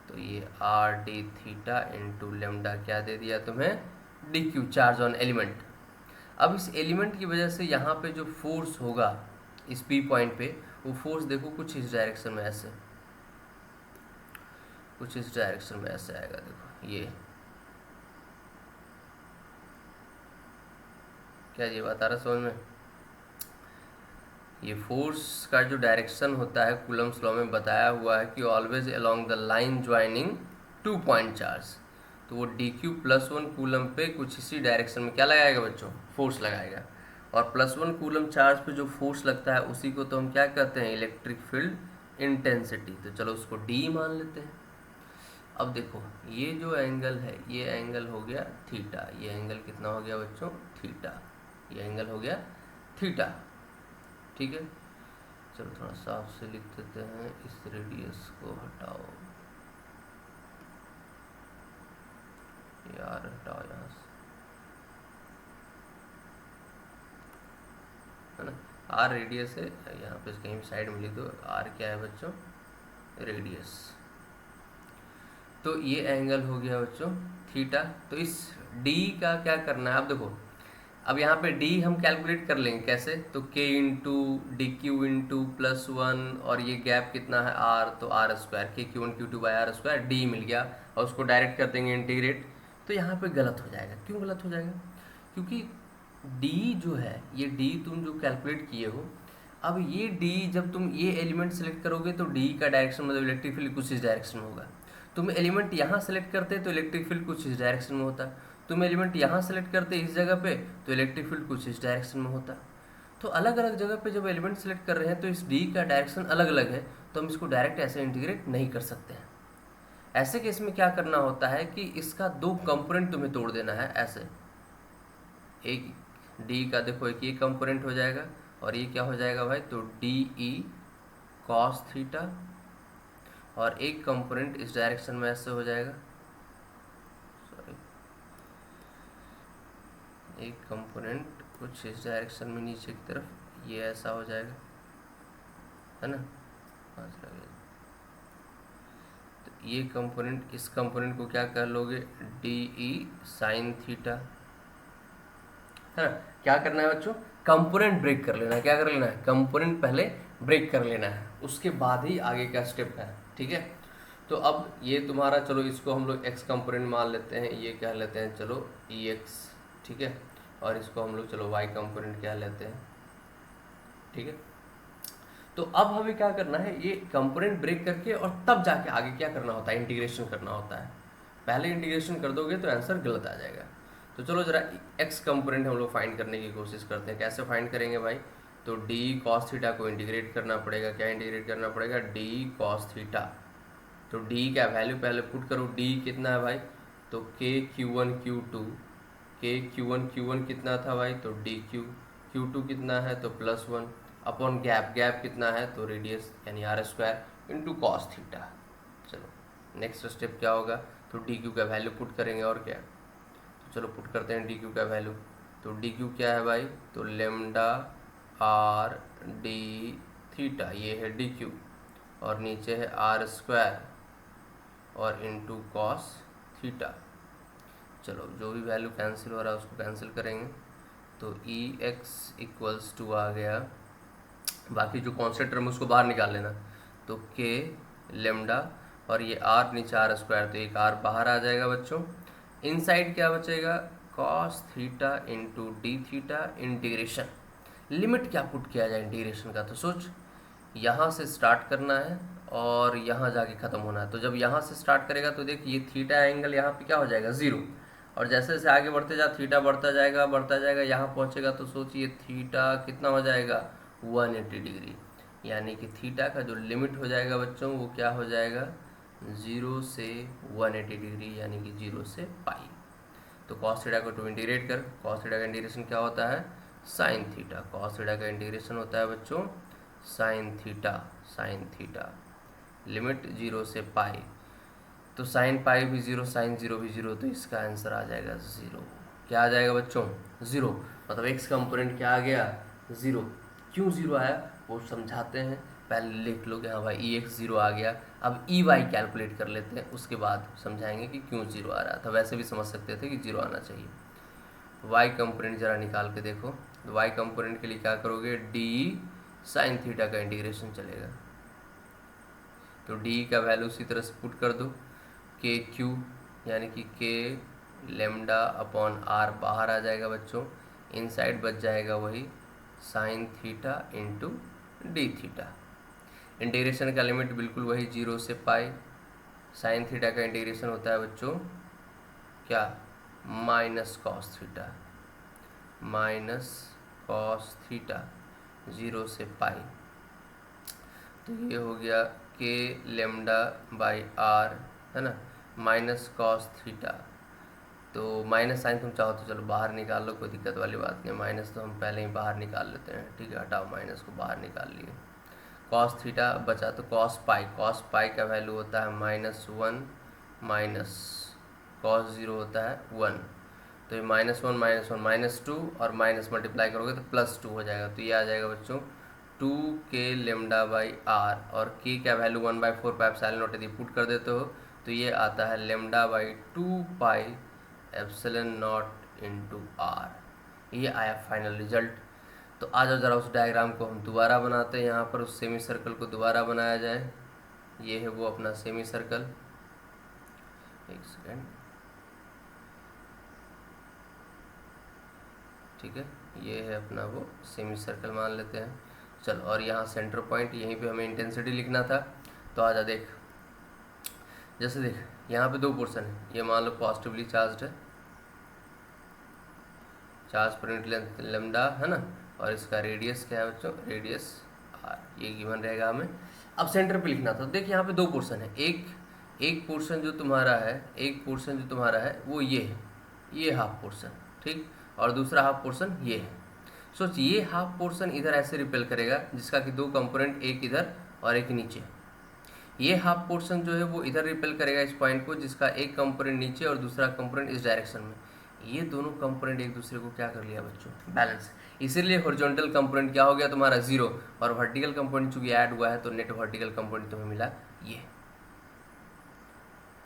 तो ये R D theta into lambda क्या दे दिया तुम्हें, D Q, charge on element. अब इस एलिमेंट की वजह से यहाँ पे जो फोर्स होगा इस पी पॉइंट पे, वो फोर्स देखो कुछ इस डायरेक्शन में ऐसे, कुछ इस डायरेक्शन में ऐसे आएगा। देखो ये क्या, ये बात आ रहा समझ में। ये फोर्स का जो डायरेक्शन होता है कूलम्स लॉ में बताया हुआ है कि always along the line joining 2 point charge. तो वो डी क्यू प्लस 1 कूलम पे कुछ इसी डायरेक्शन में क्या लगाएगा बच्चों, फोर्स लगाएगा। और प्लस 1 कूलम चार्ज पे जो फोर्स लगता है उसी को तो हम क्या कहते हैं, इलेक्ट्रिक फील्ड इंटेंसिटी। तो चलो उसको डी मान लेते हैं। अब देखो ये जो एंगल है, ये एंगल हो गया थीटा। ये एंगल कितना हो गया बच्चों, थीटा। ये एंगल हो गया थीटा। ठीक है, चलो थोड़ा साफ से लिख देते हैं, इस रेडियस को हटाओ यार, हटाओ यहाँ से, है ना। आर रेडियस है, यहाँ पे कहीं भी साइड में लिख दो। आर क्या है बच्चों, रेडियस। तो ये एंगल हो गया बच्चों थीटा। तो इस डी का क्या करना है, अब देखो, अब यहाँ पे डी हम कैलकुलेट कर लेंगे कैसे, तो K into D Q into plus 1 और ये गैप कितना है आर, तो R square, K Q one Q two by R square, D मिल गया। और उसको डायरेक्ट कर देंगे इंटीग्रेट। तो यहाँ पे गलत हो जाएगा। क्यों गलत हो जाएगा, क्योंकि डी जो है, ये डी तुम जो कैलकुलेट किए हो, अब ये डी जब तुम ये एलिमेंट सेलेक्ट करोगे तो डी का डायरेक्शन मतलब इलेक्ट्रिक फील्ड कुछ इस डायरेक्शन में होगा। तुम एलिमेंट यहाँ सेलेक्ट करते तो इलेक्ट्रिक फील्ड कुछ इस डायरेक्शन में होता। तुम एलिमेंट यहाँ सेलेक्ट करते इस जगह पे तो इलेक्ट्रिक फील्ड कुछ इस डायरेक्शन में होता। तो अलग अलग जगह पे जब एलिमेंट सेलेक्ट कर रहे हैं तो इस डी का डायरेक्शन अलग अलग है, तो हम इसको डायरेक्ट ऐसे इंटीग्रेट नहीं कर सकते हैं। ऐसे केस में क्या करना होता है कि इसका 2 कंपोनेंट तुम्हें तोड़ देना है ऐसे। एक डी का देखो एक ये कंपोनेंट हो जाएगा और ये क्या हो जाएगा भाई, तो डी ई कॉस थीटा, और एक कंपोनेंट इस डायरेक्शन में ऐसे हो जाएगा, सॉरी, एक कंपोनेंट कुछ इस डायरेक्शन में नीचे की तरफ ये ऐसा हो जाएगा, है ना। तो ये कंपोनेंट, इस कंपोनेंट को क्या कर लोगे, डी ई साइन थीटा, है ना। क्या करना है बच्चों, कंपोनेंट ब्रेक कर लेना है। क्या कर लेना है, कंपोनेंट पहले ब्रेक कर लेना है, उसके बाद ही आगे का स्टेप है। ठीक है, तो अब ये तुम्हारा, चलो इसको हम लोग एक्स कंपोनेंट मान लेते हैं, ये कह लेते हैं चलो ई एक्स। ठीक है, और इसको हम लोग चलो वाई कंपोनेंट कह लेते हैं। ठीक है, तो अब हमें क्या करना है, ये कंपोनेंट ब्रेक करके और तब जाके आगे क्या करना होता है, इंटीग्रेशन करना होता है। पहले इंटीग्रेशन कर दोगे तो आंसर गलत आ जाएगा। तो चलो जरा एक्स कंपोनेंट हम लोग फाइंड करने की कोशिश करते हैं। कैसे फाइंड करेंगे भाई, तो डी कॉस थीटा को इंटीग्रेट करना पड़ेगा। क्या इंटीग्रेट करना पड़ेगा, डी कॉस थीटा। तो डी का वैल्यू पहले पुट करो, डी कितना है भाई, तो के क्यू वन क्यू टू के क्यू वन कितना था भाई, तो डी क्यू टू कितना है तो +1 अपॉन गैप कितना है तो रेडियस यानी r² इंटू कॉस थीटा। चलो नेक्स्ट स्टेप क्या होगा, तो डी क्यू का वैल्यू पुट करेंगे और क्या, तो चलो पुट करते हैं डी क्यू का वैल्यू। तो डी क्यू क्या है भाई, तो लेमडा आर डी थीटा, ये है डी क्यू, और नीचे है r² और इंटू कॉस थीटा। चलो जो भी वैल्यू कैंसिल हो रहा है उसको कैंसिल करेंगे, तो ई एक्स इक्वल्स टू आ गया, बाकी जो कॉन्स्टेंट टर्म उसको बाहर निकाल लेना, तो के लेमडा और ये आर नीचे r², तो एक आर बाहर आ जाएगा बच्चों। इनसाइड क्या बचेगा, cos theta into D theta integration. Limit क्या पुट किया जाए इंटीग्रेशन का, तो सोच यहाँ से स्टार्ट करना है और यहाँ जाके ख़त्म होना है। तो जब यहाँ से स्टार्ट करेगा तो देख ये थीटा एंगल यहाँ पे क्या हो जाएगा 0, और जैसे जैसे आगे बढ़ते जा थीटा बढ़ता जाएगा, यहाँ पहुँचेगा तो सोचिए थीटा कितना हो जाएगा 180 डिग्री, यानी कि थीटा का जो लिमिट हो जाएगा बच्चों वो क्या हो जाएगा 0 से 180 डिग्री, यानी कि 0 से पाई। तो कॉस थीटा को 2 इंटीग्रेट कर, कॉस थीटा का इंटीग्रेशन क्या होता है साइन थीटा, कॉस थीटा का इंटीग्रेशन होता है बच्चों साइन थीटा, लिमिट 0 से पाई, तो साइन पाई भी 0 साइन 0 भी 0, तो इसका आंसर आ जाएगा 0। क्या आ जाएगा बच्चों 0, मतलब एक्स कंपोनेंट क्या आ गया 0। क्यों 0 आया वो समझाते हैं, पहले लिख लो कि हाँ भाई ई एक्स 0 आ गया। अब ई वाई कैलकुलेट कर लेते हैं, उसके बाद समझाएंगे कि क्यों 0 आ रहा था। वैसे भी समझ सकते थे कि 0 आना चाहिए। वाई कंपोनेंट ज़रा निकाल के देखो, तो वाई कंपोनेंट के लिए क्या करोगे, डी साइन थीटा का इंटीग्रेशन चलेगा, तो डी का वैल्यू उसी तरह से पुट कर दो, के क्यू यानी कि के लेमडा अपॉन आर बाहर आ जाएगा बच्चों, इनसाइड बच जाएगा वही sine theta into D theta. Integration का लिमिट बिल्कुल वही 0 से पाई, साइन थीटा का इंटीग्रेशन होता है बच्चों क्या माइनस कॉस थीटा 0 से पाई, तो ये हो गया के लेमडा बाई आर, है ना, माइनस कॉस थीटा। तो माइनस साइन तुम चाहो तो चलो बाहर निकाल लो, कोई दिक्कत वाली बात नहीं, माइनस तो हम पहले ही बाहर निकाल लेते हैं, ठीक है, हटाओ माइनस को बाहर निकाल लिए। कॉस थीटा बचा तो कॉस पाई का वैल्यू होता है -1 माइनस कॉस 0 होता है 1, तो ये -1 -2 और माइनस मल्टीप्लाई करोगे तो +2 हो जाएगा, तो ये आ जाएगा बच्चों 2 के लेमडा बाई आर, और के क्या वैल्यू 1/4 पाई एप्सिलॉन नॉट यदि पुट कर देते हो तो ये आता है lambda by 2 pi epsilon not into r. ये आया फाइनल रिजल्ट। तो आ जाओ ज़रा उस डायग्राम को हम दोबारा बनाते हैं, यहाँ पर उस सेमी सर्कल को दोबारा बनाया जाए। ये है वो अपना सेमी सर्कल, एक सेकेंड, ठीक है, ये है अपना वो सेमी सर्कल मान लेते हैं। चलो, और यहाँ सेंटर पॉइंट, यहीं पे हमें इंटेंसिटी लिखना था। तो आजा देख, जैसे देख यहाँ पे 2 पोर्शन है, ये मान लो पॉजिटिवली चार्ज है, चार्ज पर यूनिट लेंथ लेमडा है ना, और इसका रेडियस क्या है बच्चों, रेडियस आर, ये गिवन रहेगा हमें। अब सेंटर पे लिखना था, देख यहाँ पे 2 पोर्शन है, एक पोर्शन जो तुम्हारा है वो ये है, ये हाफ पोर्शन, ठीक, और दूसरा हाफ पोर्शन ये है। सोच ये हाफ पोर्शन इधर ऐसे रिपेल करेगा जिसका कि 2 कंपोनेंट, एक इधर और एक नीचे। ये हाफ पोर्शन जो है वो इधर रिपेल करेगा इस पॉइंट को, जिसका एक कंपोनेंट नीचे और दूसरा कंपोनेंट इस डायरेक्शन में। ये दोनों कंपोनेंट एक दूसरे को क्या कर लिया बच्चों, बैलेंस। इसीलिए हॉरिजॉन्टल कंपोनेंट क्या हो गया तुम्हारा 0, और वर्टिकल कंपोनेंट चूंकि ऐड हुआ है तो नेट वर्टिकल कंपोनेंट तुम्हें मिला ये।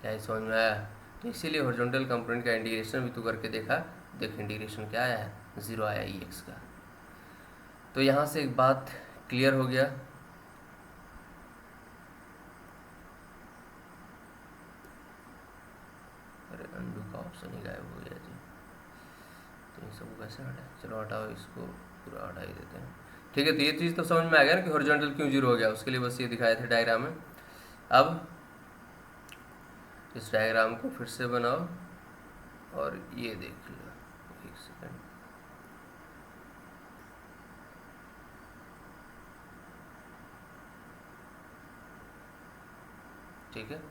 क्या समझ में आया? तो इसीलिए हॉरिजॉन्टल कंपोनेंट का इंटीग्रेशन भी तू करके देखा, देख इंटीग्रेशन क्या आया है 0 आया ई एक्स का। तो यहाँ से एक बात क्लियर हो गया। अरे अंडू का ऑप्शन ही गायब हो गया जी, तो ये सब कैसे हटाए, चलो हटाओ इसको, पूरा हटा ही देते हैं, ठीक है। तो ये चीज़ तो समझ में आ गया ना कि हॉरिजॉन्टल क्यों 0 हो गया, उसके लिए बस ये दिखाए थे डायग्राम में। अब इस डायग्राम को फिर से बनाओ और ये देख लो, एक सेकंड, ठीक है।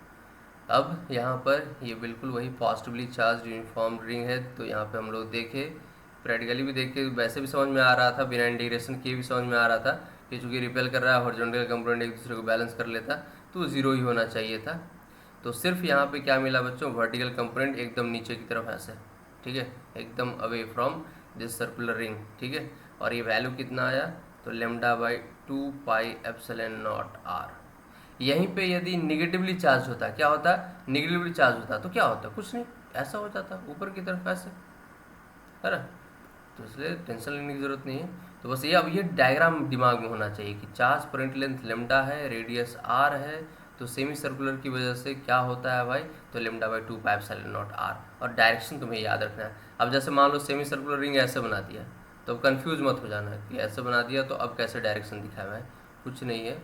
अब यहाँ पर ये बिल्कुल वही पॉजिटिवली चार्ज यूनिफॉर्म रिंग है, तो यहाँ पे हम लोग देखे, प्रैक्टिकली भी देखे, वैसे भी समझ में आ रहा था, बिना इंटीग्रेशन किए भी समझ में आ रहा था कि चूंकि रिपेल कर रहा है, हॉरिजॉन्टल कंपोनेंट एक दूसरे को बैलेंस कर लेता तो जीरो ही होना चाहिए था। तो सिर्फ यहाँ पे क्या मिला बच्चों, वर्टिकल कंपोनेंट एकदम नीचे की तरफ ऐसे, ठीक है, एकदम away from this circular ring, ठीक है। और ये वैल्यू कितना आया, तो lambda by 2 pi epsilon not r. यहीं पे यदि निगेटिवली चार्ज होता, क्या होता, निगेटिवली चार्ज होता तो क्या होता, कुछ नहीं, ऐसा हो जाता ऊपर की तरफ ऐसे, है ना। तो इसलिए टेंशन लेने की जरूरत नहीं है। तो बस ये, अब ये डायग्राम दिमाग में होना चाहिए कि चार्ज पॉइंट लेंथ लेमडा है, रेडियस आर है, तो सेमी सर्कुलर की वजह से क्या होता है भाई, तो lambda by 2 pi epsilon not r. और डायरेक्शन तुम्हें याद रखना है। अब जैसे मान लो सेमी सर्कुलर रिंग ऐसे बना दिया, तो कंफ्यूज मत हो जाना कि ऐसे बना दिया तो अब कैसे डायरेक्शन दिखाया है, कुछ नहीं है,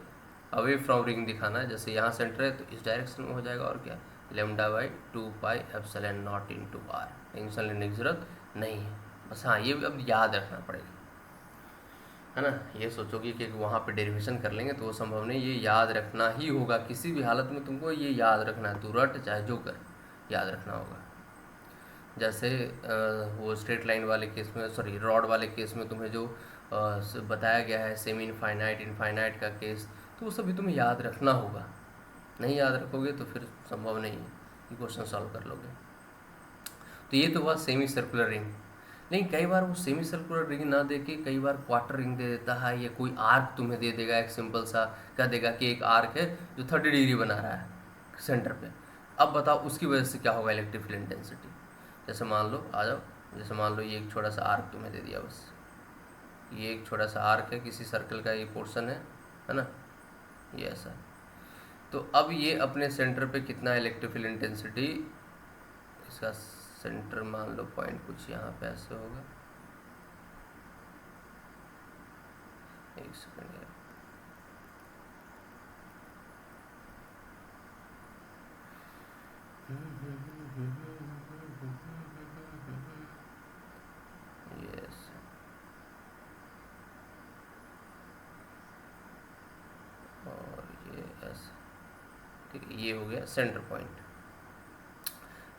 अवे फ्रॉम रिंग दिखाना है। जैसे यहाँ सेंटर है तो इस डायरेक्शन में हो जाएगा, और क्या, lambda by 2 pi epsilon not into r. Tension लेने की जरूरत नहीं है। बस हाँ, ये अब याद रखना पड़ेगा, है ना। ये सोचोगे कि वहाँ पे डेरिवेशन कर लेंगे तो वो संभव नहीं, ये याद रखना ही होगा, किसी भी हालत में तुमको ये याद रखना है, तू रट चाहे जो कर, याद रखना होगा। जैसे वो स्ट्रेट लाइन वाले केस में, सॉरी रॉड वाले केस में तुम्हें जो बताया गया है, सेमी इनफाइनाइट इनफाइनाइट का केस, तो वो सभी तुम्हें याद रखना होगा। नहीं याद रखोगे तो फिर संभव नहीं है कि क्वेश्चन सॉल्व कर लोगे। तो ये तो हुआ सेमी सर्कुलर रिंग। लेकिन कई बार वो सेमी सर्कुलर रिंग ना दे के कई बार क्वार्टर रिंग दे देता है, या कोई आर्क तुम्हें दे देगा, एक सिंपल सा कह देगा कि एक आर्क है जो 30 डिग्री बना रहा है सेंटर पे। अब बताओ उसकी वजह से क्या होगा इलेक्ट्रिक फील्ड इंटेंसिटी। जैसे मान लो, आ जाओ, जैसे मान लो ये एक छोटा सा आर्क तुम्हें दे दिया, बस ये एक छोटा सा आर्क है, किसी सर्कल का ये पोर्शन है ना, ये ऐसा। तो अब ये अपने सेंटर पे कितना इलेक्ट्रिक फील्ड इंटेंसिटी, इसका सेंटर मान लो पॉइंट कुछ यहाँ पे ऐसे होगा, एक सेकंड यार, यस, और ये ऐसे, ठीक है, ये हो गया सेंटर पॉइंट।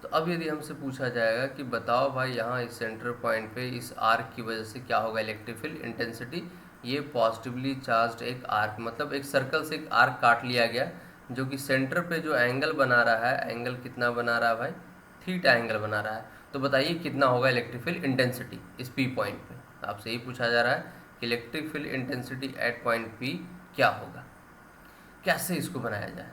तो अब यदि हमसे पूछा जाएगा कि बताओ भाई यहाँ इस सेंटर पॉइंट पे इस आर्क की वजह से क्या होगा इलेक्ट्रिक फील्ड इंटेंसिटी। ये पॉजिटिवली चार्ज्ड एक आर्क, मतलब एक सर्कल से एक आर्क काट लिया गया, जो कि सेंटर पे जो एंगल बना रहा है, एंगल कितना बना रहा है भाई, थीटा एंगल बना रहा है। तो बताइए कितना होगा इलेक्ट्रिक फील्ड इंटेंसिटी इस पी पॉइंट पे। आपसे यही पूछा जा रहा है कि electric field intensity at point P क्या होगा, कैसे इसको बनाया जाए।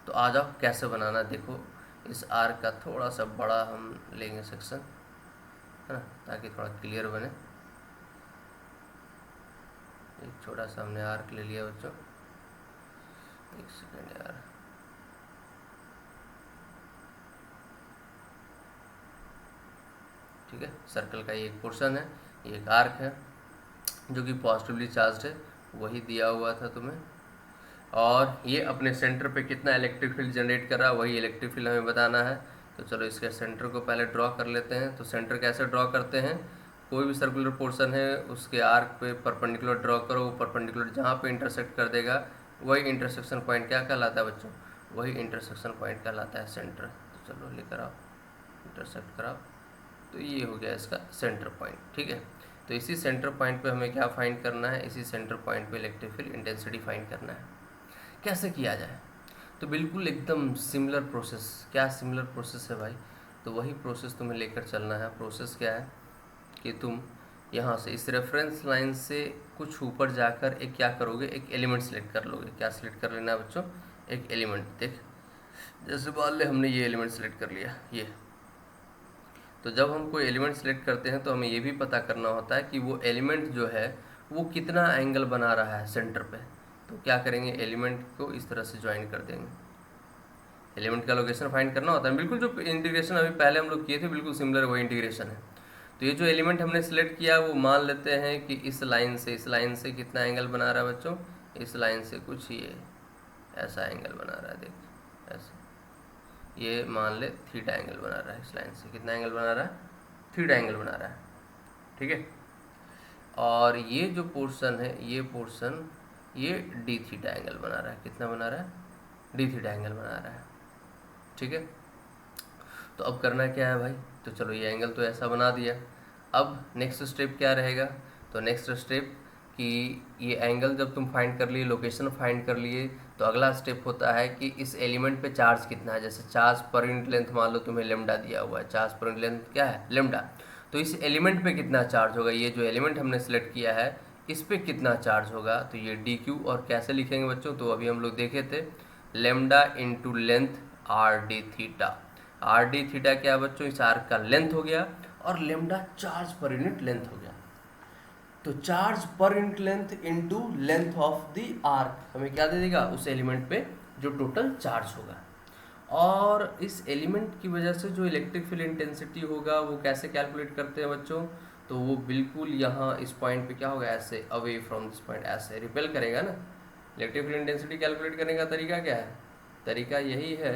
तो आ जाओ कैसे बनाना, देखो इस आर्क का थोड़ा सा बड़ा हम लेंगे सेक्शन, है ना, ताकि थोड़ा क्लियर बने। एक छोटा सा हमने आर्क ले लिया बच्चों, एक सेकेंड यार, ठीक है। सर्कल का ये एक पोर्शन है, ये एक आर्क है जो कि पॉजिटिवली चार्ज है, वही दिया हुआ था तुम्हें। और ये अपने सेंटर पे कितना इलेक्ट्रिक फील्ड जनरेट कर रहा है, वही इलेक्ट्रिक फील्ड हमें बताना है। तो चलो इसके सेंटर को पहले ड्रॉ कर लेते हैं। तो सेंटर कैसे ड्रॉ करते हैं, कोई भी सर्कुलर पोर्शन है उसके आर्क पे परपेंडिकुलर ड्रॉ करो, वो परपेंडिकुलर जहाँ पे इंटरसेक्ट कर देगा वही इंटरसेक्शन पॉइंट क्या कहलाता है बच्चों, वही इंटरसेक्शन पॉइंट कहलाता है सेंटर। तो चलो लेकर आओ, इंटरसेक्ट कराओ, तो ये हो गया इसका सेंटर पॉइंट, ठीक है। तो इसी सेंटर पॉइंट पे हमें क्या फाइंड करना है, इसी सेंटर पॉइंट पे इलेक्ट्रिक फील्ड इंटेंसिटी फाइंड करना है। कैसे किया जाए, तो बिल्कुल एकदम सिमिलर प्रोसेस। क्या सिमिलर प्रोसेस है भाई, तो वही प्रोसेस तुम्हें लेकर चलना है। प्रोसेस क्या है कि तुम यहाँ से इस रेफरेंस लाइन से कुछ ऊपर जाकर एक क्या करोगे, एक एलिमेंट सेलेक्ट कर लोगे। क्या सेलेक्ट कर लेना है बच्चों, एक एलिमेंट। देख जैसे मान ले हमने ये एलिमेंट सेलेक्ट कर लिया, ये। तो जब हम कोई एलिमेंट सेलेक्ट करते हैं तो हमें ये भी पता करना होता है कि वो एलिमेंट जो है वो कितना एंगल बना रहा है सेंटर पे। तो क्या करेंगे, एलिमेंट को इस तरह से ज्वाइन कर देंगे। एलिमेंट का लोकेशन फाइंड करना होता है, बिल्कुल जो इंटीग्रेशन अभी पहले हम लोग किए थे बिल्कुल सिमिलर वही इंटीग्रेशन है। तो ये जो एलिमेंट हमने सेलेक्ट किया वो मान लेते हैं कि इस लाइन से कितना एंगल बना रहा है बच्चों, इस लाइन से कुछ ये ऐसा एंगल बना रहा है, देख ऐसा, ये मान ले थीटा एंगल बना रहा है। इस लाइन से कितना एंगल बना रहा है, थीटा एंगल बना रहा है, ठीक है। और ये जो पोर्शन है, ये पोर्शन ये डी थीटा एंगल बना रहा है, कितना बना रहा है, डी थीटा एंगल बना रहा है। ठीक है। तो अब करना क्या है भाई, तो चलो ये एंगल तो ऐसा बना दिया। अब नेक्स्ट स्टेप क्या रहेगा, तो नेक्स्ट स्टेप कि ये एंगल जब तुम फाइंड कर लिए, लोकेशन फाइंड कर लिए, तो अगला स्टेप होता है कि इस एलिमेंट पे चार्ज कितना है। जैसे चार्ज पर यूनिट लेंथ मान लो तुम्हें लेमडा दिया हुआ है, चार्ज पर यूनिट लेंथ क्या है लेमडा, तो इस एलिमेंट पे कितना चार्ज होगा, ये जो एलिमेंट हमने सेलेक्ट किया है इस पे कितना चार्ज होगा, तो ये डी क्यू। और कैसे लिखेंगे बच्चों, तो अभी हम लोग देखे थे lambda into length R D theta. R D theta क्या बच्चों, इस आर्क का लेंथ हो गया, और लेमडा चार्ज पर यूनिट लेंथ हो गया। तो चार्ज पर unit length into length of the arc हमें क्या दे देगा, उस एलिमेंट पे जो टोटल चार्ज होगा। और इस एलिमेंट की वजह से जो इलेक्ट्रिक फील्ड इंटेंसिटी होगा वो कैसे कैलकुलेट करते हैं बच्चों, तो वो बिल्कुल यहाँ इस पॉइंट पे क्या होगा, ऐसे अवे फ्रॉम दिस पॉइंट ऐसे रिपेल करेगा ना। इलेक्ट्रिक फील्ड इंटेंसिटी कैलकुलेट करने का तरीका क्या है, तरीका यही है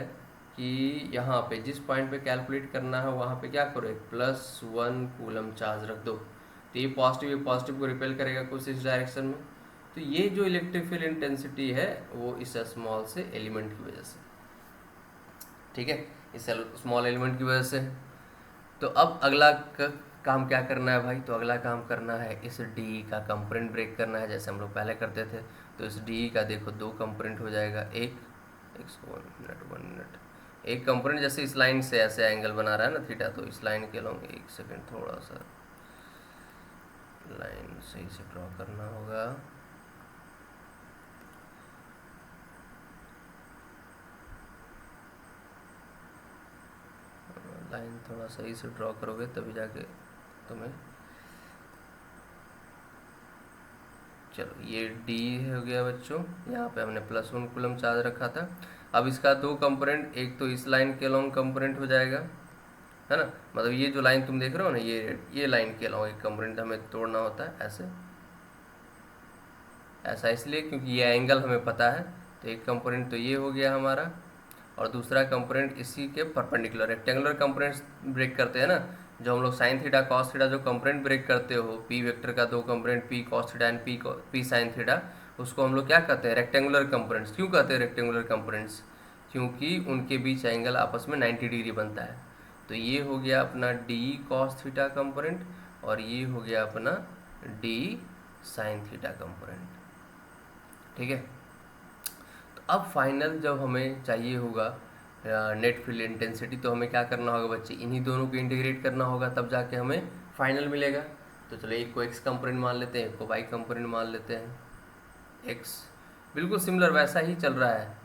कि यहाँ पे जिस पॉइंट पे कैलकुलेट करना है वहाँ पे क्या करो, एक +1 कूलम चार्ज रख दो, तो ये पॉजिटिव को रिपेल करेगा कुछ इस डायरेक्शन में। तो ये जो इलेक्ट्रिक फील्ड इंटेंसिटी है वो इस स्मॉल से एलिमेंट की वजह से, ठीक है, इस स्मॉल एलिमेंट की वजह से। तो अब अगला काम क्या करना है भाई, तो अगला काम करना है इस डी का कंपोनेंट ब्रेक करना है, जैसे हम लोग पहले करते थे। तो इस डी का देखो दो कंपोनेंट हो जाएगा, एक 1 मिनट, एक कंपोनेंट जैसे इस लाइन से ऐसे एंगल बना रहा है ना थीटा, तो इस लाइन के लॉन्ग, एक सेकेंड थोड़ा सा लाइन सही से ड्रॉ करना होगा। लाइन थोड़ा सही से ड्रॉ करोगे तभी जाके तुम्हें, चलो ये डी हो गया बच्चों, यहाँ पे हमने +1 कूलम चार्ज रखा था। अब इसका दो कंपोनेंट, एक तो इस लाइन के लॉन्ग कंपोनेंट हो जाएगा, है ना, मतलब ये जो लाइन तुम देख रहे हो ना, ये लाइन के लॉन्ग एक कंपोनेंट हमें तोड़ना होता है ऐसे, ऐसा इसलिए क्योंकि ये एंगल हमें पता है। तो एक कंपोनेंट तो ये हो गया हमारा, और दूसरा कंपोनेंट इसी के परपेंडिकुलर रेक्टेंगुलर कंपोनेंट्स ब्रेक करते हैं ना, जो हम लोग साइन थीटा कॉस थीटा जो कंपोनेंट ब्रेक करते हो, पी वेक्टर का दो component P cos theta and P sine theta, उसको हम लोग क्या कहते हैं, रेक्टेंगुलर कंपोनेंट्स। क्यों कहते हैं रेक्टेंगुलर कंपोनेंट्स, क्योंकि उनके बीच एंगल आपस में 90 डिग्री बनता है। तो ये हो गया अपना डी कॉस थीटा कंपोनेंट, और ये हो गया अपना डी साइन थीटा कंपोनेंट, ठीक है। तो अब फाइनल जब हमें चाहिए होगा नेट फील्ड इंटेंसिटी, तो हमें क्या करना होगा बच्चे, इन्हीं दोनों को इंटीग्रेट करना होगा, तब जाके हमें फाइनल मिलेगा। तो चलो एक को एक्स कंपोनेंट मान लेते हैं, एक को वाई कंपोनेंट मान लेते हैं। एक्स बिल्कुल सिमिलर वैसा ही चल रहा है।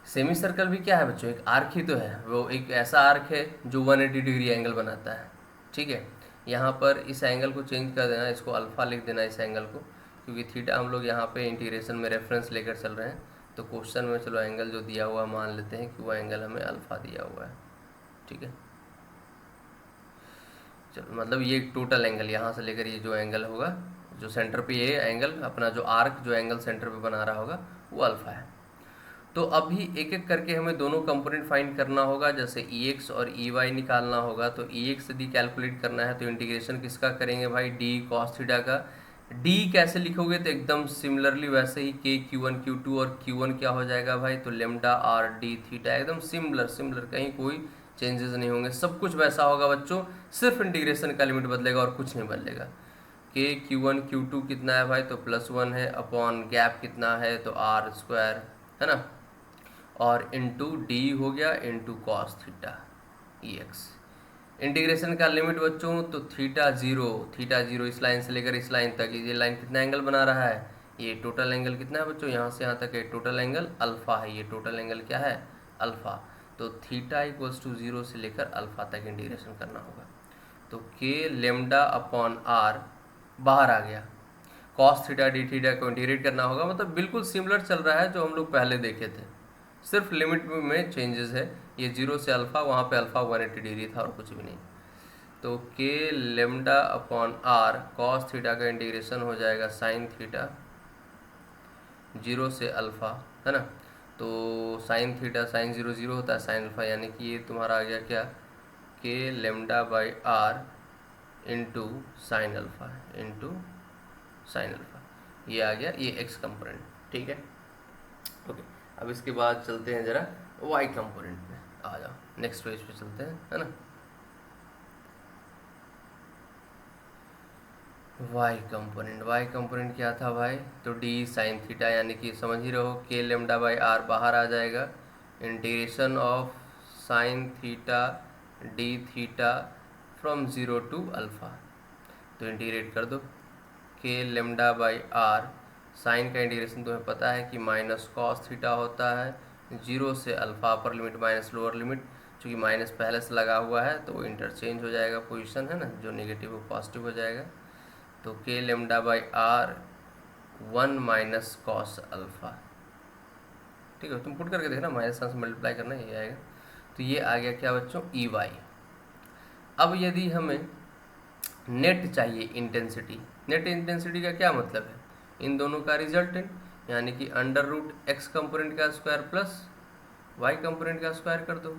सेमी सर्कल भी क्या है बच्चों, एक आर्क ही तो है, वो एक ऐसा आर्क है जो 180 डिग्री एंगल बनाता है, ठीक है। यहाँ पर इस एंगल को चेंज कर देना, इसको अल्फ़ा लिख देना इस एंगल को, क्योंकि थीटा हम लोग यहाँ पे इंटीग्रेशन में रेफरेंस लेकर चल रहे हैं। तो क्वेश्चन में चलो एंगल जो दिया हुआ मान लेते हैं कि वो एंगल हमें अल्फ़ा दिया हुआ है, ठीक है। चलो मतलब ये टोटल एंगल यहाँ से लेकर ये जो एंगल होगा, जो सेंटर पे ये एंगल अपना जो आर्क जो एंगल सेंटर पे बना रहा होगा वो अल्फ़ा है। तो अभी एक एक करके हमें दोनों कंपोनेंट फाइंड करना होगा, जैसे ई एक्स और ई वाई निकालना होगा। तो ई एक्स यदि कैलकुलेट करना है तो इंटीग्रेशन किसका करेंगे भाई, डी कॉस थीटा का। डी कैसे लिखोगे, तो एकदम सिमिलरली वैसे ही के Q1 Q2, और Q1 क्या हो जाएगा भाई, तो लेमडा आर डी थीटा, एकदम सिमिलर, कहीं कोई चेंजेस नहीं होंगे, सब कुछ वैसा होगा बच्चों, सिर्फ इंटीग्रेशन का लिमिट बदलेगा और कुछ नहीं बदलेगा। के Q1 Q2 कितना है भाई, तो +1 है, अपॉन गैप कितना है, तो r² है ना, और इंटू डी हो गया into cos theta E x. Integration का लिमिट बच्चों, तो थीटा जीरो इस लाइन से लेकर इस लाइन तक, ये लाइन कितना एंगल बना रहा है, ये टोटल एंगल कितना है बच्चों, यहाँ से यहाँ तक ये टोटल एंगल अल्फ़ा है, ये टोटल एंगल क्या है अल्फ़ा। तो थीटा इक्वल्स टू 0 से लेकर अल्फ़ा तक इंटीग्रेशन करना होगा। तो के लेमडा अपॉन आर बाहर आ गया, कॉस थीटा डी थीटा को इंटीग्रेट करना होगा, मतलब बिल्कुल सिमिलर चल रहा है जो हम लोग पहले देखे थे, सिर्फ लिमिट में चेंजेस है। ये 0 से अल्फ़ा, वहाँ पे अल्फ़ा 180 डिग्री था और कुछ भी नहीं। तो k lambda upon r cos theta का इंटीग्रेशन हो जाएगा साइन थीटा 0 से अल्फ़ा, है ना। तो साइन थीटा साइन 0 होता है, साइन अल्फ़ा, यानी कि ये तुम्हारा आ गया क्या, k lambda by r into sine alpha ये आ गया, ये एक्स कंपोनेंट, ठीक है। ओके, अब इसके बाद चलते हैं ज़रा वाई कंपोनेंट पे आ जाओ, नेक्स्ट पेज पे चलते हैं, है ना। वाई कंपोनेंट क्या था भाई, तो डी साइन थीटा, यानी कि समझ ही रहो के लेमडा बाई आर बाहर आ जाएगा, integration of sine theta d theta from 0 to alpha. तो इंटीग्रेट कर दो k lambda by r, sine का इंटीग्रेशन तुम्हें पता है कि माइनस कॉस थीटा होता है, 0 से alpha upper limit minus lower limit, चूँकि माइनस पहले से लगा हुआ है तो वो इंटरचेंज हो जाएगा पोजीशन, है ना, जो नेगेटिव वो पॉजिटिव हो जाएगा। तो k lambda by r 1 minus cos alpha, ठीक है, तुम पुट करके देखना, माइनस से मल्टीप्लाई करना, ये आएगा। तो ये आ गया क्या बच्चों, ई वाई। अब यदि हमें नेट चाहिए इंटेंसिटी, नेट इंटेंसिटी का क्या मतलब है, इन दोनों का रिजल्टेंट, यानी कि अंडर रूट एक्स कंपोनेंट का स्क्वायर प्लस वाई कंपोनेंट का स्क्वायर कर दो।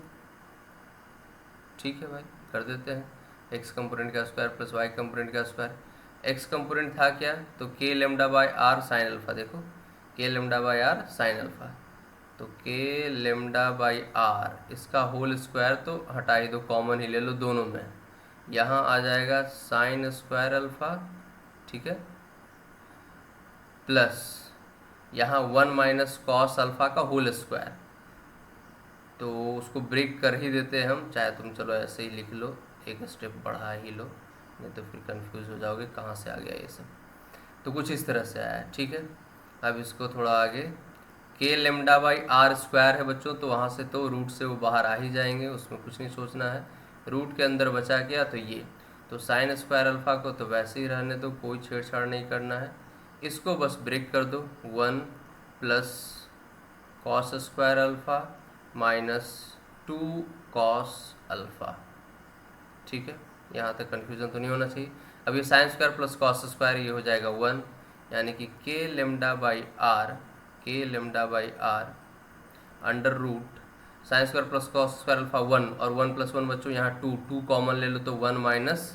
ठीक है भाई, कर देते हैं, एक्स कंपोनेंट का स्क्वायर प्लस वाई कंपोनेंट का स्क्वायर। एक्स कंपोनेंट था क्या, तो k lambda by r sine alpha, देखो k lambda by r sine alpha, तो के लेमडा बाई आर इसका होल स्क्वायर तो हटा ही दो, कॉमन ही ले लो दोनों में, यहाँ आ जाएगा साइन स्क्वायर अल्फा, ठीक है, प्लस यहाँ 1 माइनस कॉस अल्फा का होल स्क्वायर। तो उसको ब्रेक कर ही देते हैं हम, चाहे तुम चलो ऐसे ही लिख लो, एक स्टेप बढ़ा ही लो, नहीं तो फिर कंफ्यूज हो जाओगे कहाँ से आ गया ये सब। तो कुछ इस तरह से आया है, ठीक है। अब इसको थोड़ा आगे, के लेमडा बाई आर स्क्वायर है बच्चों, तो वहाँ से तो रूट से वो बाहर आ ही जाएंगे, उसमें कुछ नहीं सोचना है। रूट के अंदर बचा गया तो ये, तो साइन स्क्वायर अल्फा को तो वैसे ही रहने दो, कोई छेड़छाड़ नहीं करना है, इसको बस ब्रेक कर दो, 1 plus cos square alpha minus 2 cos alpha, ठीक है। यहाँ तक कन्फ्यूजन तो नहीं होना चाहिए। अब ये sine square plus cos square ये हो जाएगा 1, यानी कि k lambda by r, k lambda by r under root sine square plus cos square alpha 1, और 1 प्लस 1 बच्चों यहाँ 2 कॉमन ले लो, तो 1 माइनस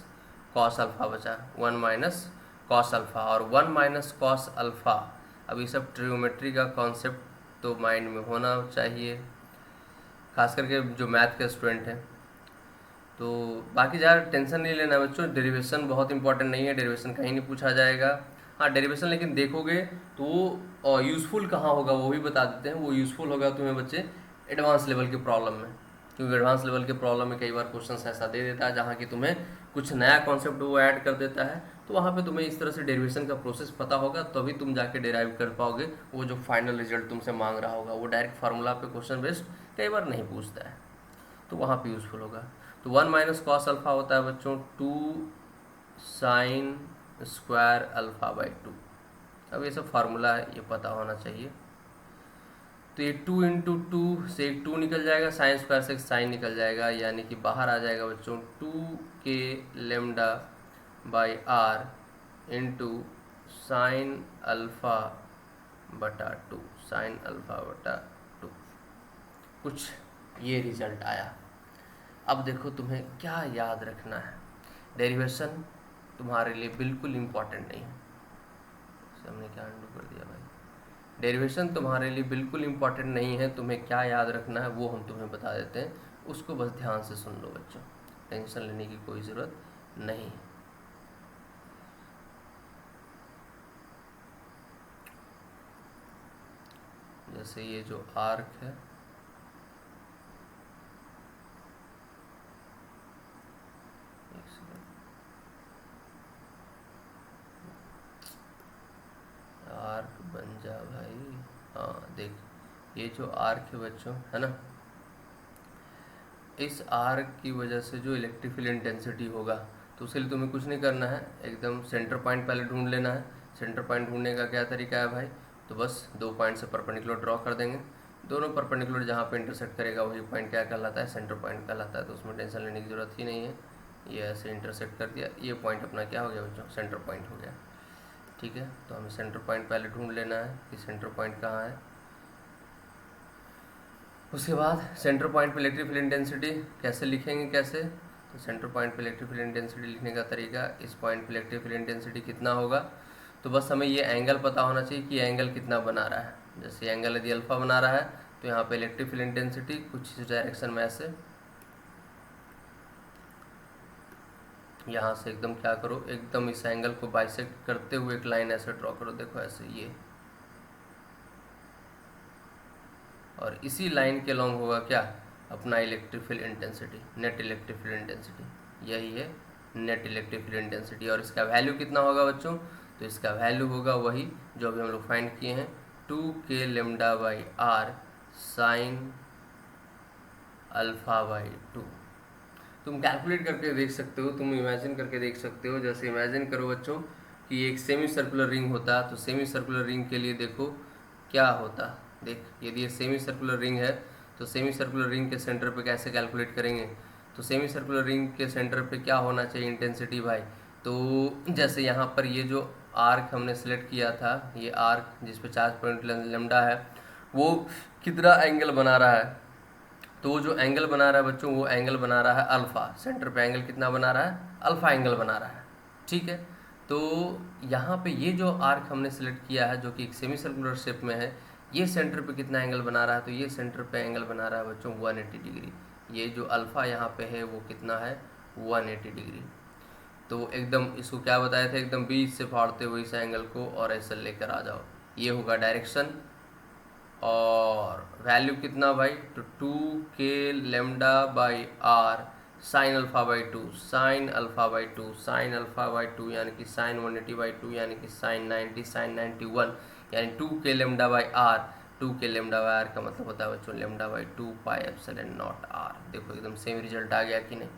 कॉस अल्फा बचा, 1 माइनस कॉस अल्फा, और 1 माइनस कॉस अल्फा। अब ये सब ट्रिग्नोमेट्री का कॉन्सेप्ट तो माइंड में होना चाहिए, खास करके जो मैथ के स्टूडेंट हैं। तो बाकी ज़्यादा टेंशन नहीं लेना बच्चों, डेरिवेशन बहुत इंपॉर्टेंट नहीं है, डेरिवेशन कहीं नहीं पूछा जाएगा। हाँ डेरिवेशन लेकिन देखोगे तो वो यूज़फुल कहाँ होगा वो भी बता देते हैं, वो यूज़फुल होगा तुम्हें बच्चे एडवांस लेवल के प्रॉब्लम में, क्योंकि एडवांस लेवल के प्रॉब्लम में कई बार क्वेश्चन ऐसा दे देता है जहाँ की तुम्हें कुछ नया कॉन्सेप्ट वो ऐड कर देता है, तो वहाँ पे तुम्हें इस तरह से डेरिवेशन का प्रोसेस पता होगा, तभी तुम जाके डेराइव कर पाओगे वो जो फाइनल रिजल्ट तुमसे मांग रहा होगा। वो डायरेक्ट फार्मूला पे क्वेश्चन बेस्ड कई बार नहीं पूछता है, तो वहाँ पे यूज़फुल होगा। तो 1 माइनस कॉस अल्फा होता है बच्चों 2 साइन स्क्वायर अल्फा बाई 2। अब ये सब फार्मूला है, ये पता होना चाहिए। तो ये 2 इंटू 2 से एक 2 निकल जाएगा, साइन स्क्वायर से एक साइन निकल जाएगा, यानी कि बाहर आ जाएगा बच्चों 2 k lambda by r into sine alpha बटा 2, साइन अल्फा बटा 2, कुछ ये रिजल्ट आया। अब देखो तुम्हें क्या याद रखना है, डेरिवेशन तुम्हारे लिए बिल्कुल इम्पॉर्टेंट नहीं है, हमने क्या अंडू कर दिया भाई, डेरिवेशन तुम्हारे लिए बिल्कुल इम्पॉर्टेंट नहीं है, तुम्हें क्या याद रखना है वो हम तुम्हें बता देते हैं, उसको बस ध्यान से सुन लो बच्चों, टेंशन लेने की कोई ज़रूरत नहीं है। जैसे ये जो आर्क है, आर्क बन जा भाई, हाँ देख ये जो आर्क है बच्चों, है ना, इस आर्क की वजह से जो इलेक्ट्रिक फील्ड इंटेंसिटी होगा, तो उसके लिए तुम्हें कुछ नहीं करना है, एकदम सेंटर पॉइंट पहले ढूंढ लेना है। सेंटर पॉइंट ढूंढने का क्या तरीका है भाई, तो बस 2 पॉइंट से परपेंडिकुलर ड्रॉ कर देंगे, दोनों परपेंडिकुलर जहाँ पे इंटरसेक्ट करेगा वही पॉइंट क्या कहलाता है, सेंटर पॉइंट कहलाता है, तो उसमें टेंशन लेने की ज़रूरत ही नहीं है। ये ऐसे इंटरसेक्ट कर दिया, ये पॉइंट अपना क्या हो गया बच्चों, सेंटर पॉइंट हो गया, ठीक है। तो हमें सेंटर पॉइंट पहले ढूंढ लेना है कि सेंटर पॉइंट कहाँ है। उसके बाद सेंटर पॉइंट पे इलेक्ट्रिक फील्ड इंटेंसिटी कैसे लिखेंगे, कैसे, तो सेंटर पॉइंट पे इलेक्ट्रिक फील्ड इंटेंसिटी लिखने का तरीका, इस पॉइंट पे इलेक्ट्रिक फील्ड इंटेंसिटी कितना होगा, तो बस हमें ये एंगल पता होना चाहिए कि एंगल कितना बना रहा है। जैसे एंगल यदि अल्फ़ा बना रहा है तो यहाँ पे इलेक्ट्रिक फील्ड इंटेंसिटी कुछ इस डायरेक्शन में ऐसे, यहाँ से एकदम क्या करो, एकदम इस एंगल को बाइसेक्ट करते हुए एक लाइन ऐसे ड्रॉ करो, देखो ऐसे ये, और इसी लाइन के लॉन्ग होगा क्या, अपना electric field intensity, net electric field intensity, यही है नेट इलेक्ट्रिक फील्ड इंटेंसिटी। और इसका वैल्यू कितना होगा बच्चों, तो इसका वैल्यू होगा वही जो अभी हम लोग फाइंड किए हैं, 2k lambda by r sine alpha by 2। तुम कैलकुलेट करके देख सकते हो, तुम इमेजिन करके देख सकते हो। जैसे इमेजिन करो बच्चों कि एक सेमी सर्कुलर रिंग होता, तो सेमी सर्कुलर रिंग के लिए देखो क्या होता, देख यदि ये सेमी सर्कुलर रिंग है तो सेमी सर्कुलर रिंग के सेंटर पे कैसे कैलकुलेट करेंगे, तो सेमी सर्कुलर रिंग के सेंटर पे क्या होना चाहिए इंटेंसिटी भाई, तो जैसे यहाँ पर ये जो आर्क हमने सेलेक्ट किया था, ये आर्क जिस पे चार्ज पॉइंट लेमडा है, वो कितना एंगल बना रहा है, तो वो जो एंगल बना रहा है बच्चों, वो एंगल बना रहा है अल्फ़ा, सेंटर पे एंगल कितना बना रहा है, अल्फ़ा एंगल बना रहा है, ठीक है। तो यहाँ पे ये जो आर्क हमने सेलेक्ट किया है जो कि एक सेमी सर्कुलर शेप में है, ये सेंटर पे कितना एंगल बना रहा है, तो ये सेंटर पे एंगल बना रहा है बच्चों 180 डिग्री। ये जो अल्फ़ा यहाँ पे है वो कितना है, 180 डिग्री। तो एकदम इसको क्या बताए थे, एकदम बीच से फाड़ते हुए इस एंगल को और ऐसे लेकर आ जाओ, ये होगा डायरेक्शन। और वैल्यू कितना भाई, तो 2k lambda by r sine alpha by 2, sine alpha by 2, sine alpha by 2 यानी कि साइन 180 बाई 2 यानी कि साइन 90, साइन 91, यानी 2k lambda by r. 2k lambda by r का मतलब होता है बच्चों lambda by 2 pi epsilon not r. देखो एकदम सेम रिजल्ट आ गया कि नहीं।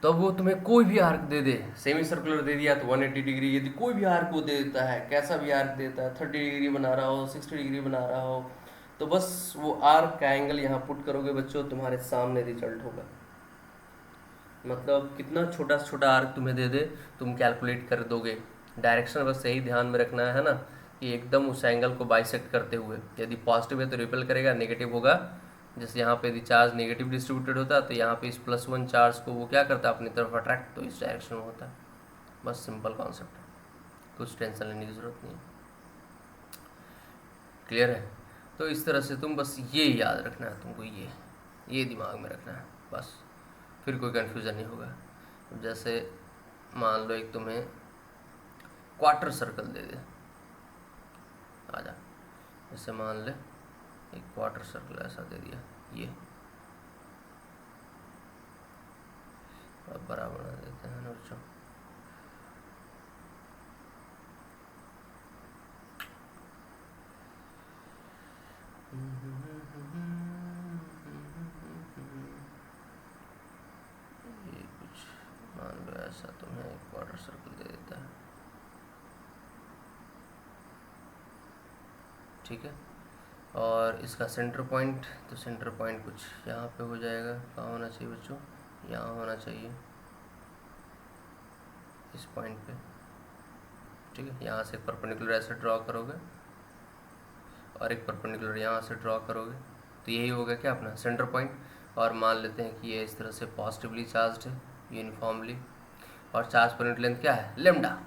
तो वो तुम्हें कोई भी आर्क दे दे, सेमी सर्कुलर दे दिया तो 180 डिग्री, यदि कोई भी आर्क वो दे देता है, कैसा भी आर्क देता है, 30 डिग्री बना रहा हो, 60 डिग्री बना रहा हो, तो बस वो आर्क का एंगल यहाँ पुट करोगे बच्चों, तुम्हारे सामने रिजल्ट होगा। मतलब कितना छोटा से छोटा आर्क तुम्हें दे दे, तुम कैलकुलेट कर दोगे। डायरेक्शन बस यही ध्यान में रखना है ना, कि एकदम उस एंगल को बाइसेक्ट करते हुए, यदि पॉजिटिव है तो रिपेल करेगा, नेगेटिव होगा, जैसे यहाँ पे यदि चार्ज नेगेटिव डिस्ट्रीब्यूटेड होता है तो यहाँ पे इस +1 चार्ज को वो क्या करता है, अपनी तरफ अट्रैक्ट, तो इस डायरेक्शन में होता है। बस सिंपल कॉन्सेप्ट है, कुछ टेंशन लेने की ज़रूरत नहीं है। क्लियर है। तो इस तरह से तुम बस ये याद रखना है तुमको, ये दिमाग में रखना है बस, फिर कोई कन्फ्यूज़न नहीं होगा। जैसे मान लो एक तुम्हें क्वार्टर सर्कल दे दे, आजा, जैसे मान ले एक क्वार्टर सर्कल ऐसा दे दिया, ये अब बड़ा बना देते हैं ना बच्चों। ये कुछ मान लो ऐसा तुम्हें एक क्वार्टर सर्कल दे देता है, ठीक है। और इसका सेंटर पॉइंट, तो सेंटर पॉइंट कुछ यहाँ पे हो जाएगा, कहाँ होना चाहिए बच्चों, यहाँ होना चाहिए, इस पॉइंट पे, ठीक है। यहाँ से परपेंडिकुलर ऐसे ड्रॉ करोगे और एक परपेंडिकुलर यहाँ से ड्रॉ करोगे, तो यही होगा क्या अपना सेंटर पॉइंट। और मान लेते हैं कि ये इस तरह से पॉजिटिवली चार्ज है यूनिफॉर्मली, और चार्ज पर यूनिट लेंथ क्या है, लेमडा,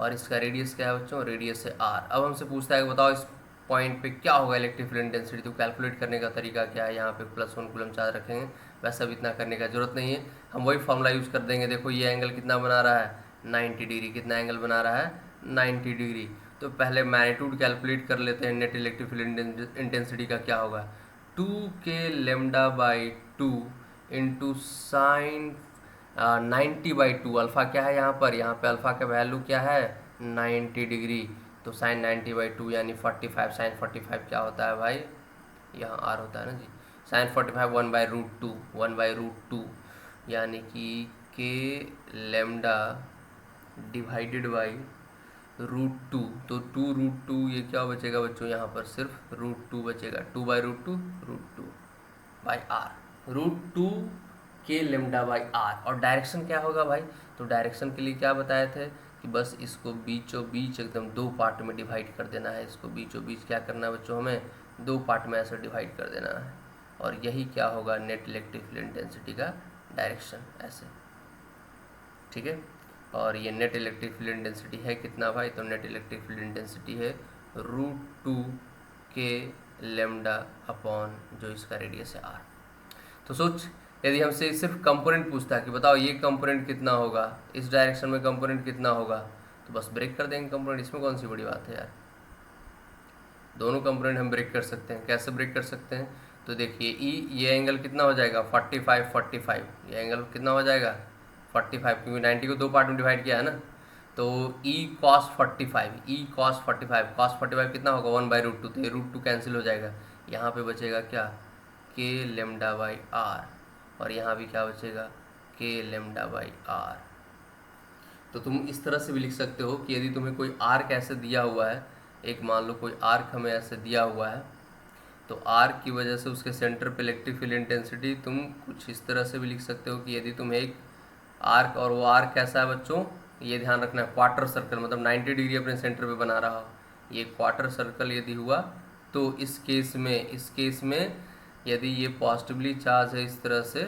और इसका रेडियस क्या है बच्चों, रेडियस है आर। अब हमसे पूछता है कि बताओ इस पॉइंट पे क्या होगा इलेक्ट्रिक फील्ड इंटेंसिटी, तो कैलकुलेट करने का तरीका क्या है, यहाँ पे +1 कूलम चार्ज रखेंगे, वैसा भी इतना करने का जरूरत नहीं है, हम वही फॉर्मूला यूज़ कर देंगे। देखो ये एंगल कितना बना रहा है, 90 डिग्री, कितना एंगल बना रहा है, 90 डिग्री। तो पहले मैग्नीट्यूड कैलकुलेट कर लेते हैं, नेट इलेक्ट्रिक फील्ड इंटेंसिटी का क्या होगा, 2k lambda by 2 into sine 90/2, alpha क्या है यहाँ पे अल्फ़ा का वैल्यू क्या है 90 डिग्री, तो साइन 90/2 यानी 45, साइन 45 क्या होता है भाई, यहाँ आर होता है ना जी, साइन 45 1/√2, 1/√2 यानी कि के लेमडा डिवाइडेड बाई √2, तो 2√2, ये क्या बचेगा बच्चों, यहाँ पर सिर्फ √2 बचेगा, 2/√2 √2 by are, √2 k lambda by are. और डायरेक्शन क्या होगा भाई, तो डायरेक्शन के लिए क्या बताए थे कि बस इसको बीचों बीच एकदम 2 पार्ट में डिवाइड कर देना है, इसको बीचों बीच क्या करना है बच्चों, हमें 2 पार्ट में ऐसे डिवाइड कर देना है, और यही क्या होगा नेट इलेक्ट्रिक फील्ड इंटेंसिटी का डायरेक्शन, ऐसे, ठीक है। और ये नेट इलेक्ट्रिक फील्ड इंटेंसिटी है कितना भाई, तो नेट इलेक्ट्रिक फील्ड इंटेंसिटी है √2 के लेमडा अपॉन जो इसका रेडियस है आर। तो सोच, यदि हमसे सिर्फ कंपोनेंट पूछता है कि बताओ ये कंपोनेंट कितना होगा, इस डायरेक्शन में कंपोनेंट कितना होगा, तो बस ब्रेक कर देंगे कंपोनेंट, इसमें कौन सी बड़ी बात है यार। दोनों कंपोनेंट हम ब्रेक कर सकते हैं। कैसे ब्रेक कर सकते हैं, तो देखिए ये एंगल कितना हो जाएगा 45 45, ये एंगल कितना हो जाएगा 45, क्योंकि 90 को 2 पार्ट में डिवाइड किया है ना। तो e cos 45, e cos 45, cos 45 कितना होगा 1/√2, तो ये √2 कैंसिल हो जाएगा। यहाँ पे बचेगा क्या k लेमडा बाई आर, और यहाँ भी क्या बचेगा k लेमडा बाई आर। तो तुम इस तरह से भी लिख सकते हो कि यदि तुम्हें कोई आर्क ऐसे दिया हुआ है, एक मान लो कोई आर्क हमें ऐसे दिया हुआ है, तो आर्क की वजह से उसके सेंटर पे इलेक्ट्रिक फील्ड इंटेंसिटी तुम कुछ इस तरह से भी लिख सकते हो कि यदि तुम्हें एक आर्क, और वो आर्क कैसा है बच्चों, ये ध्यान रखना है, क्वार्टर सर्कल, मतलब 90 डिग्री अपने सेंटर पे बना रहा हो। ये क्वार्टर सर्कल यदि हुआ तो इस केस में यदि ये पॉजिटिवली चार्ज है इस तरह से,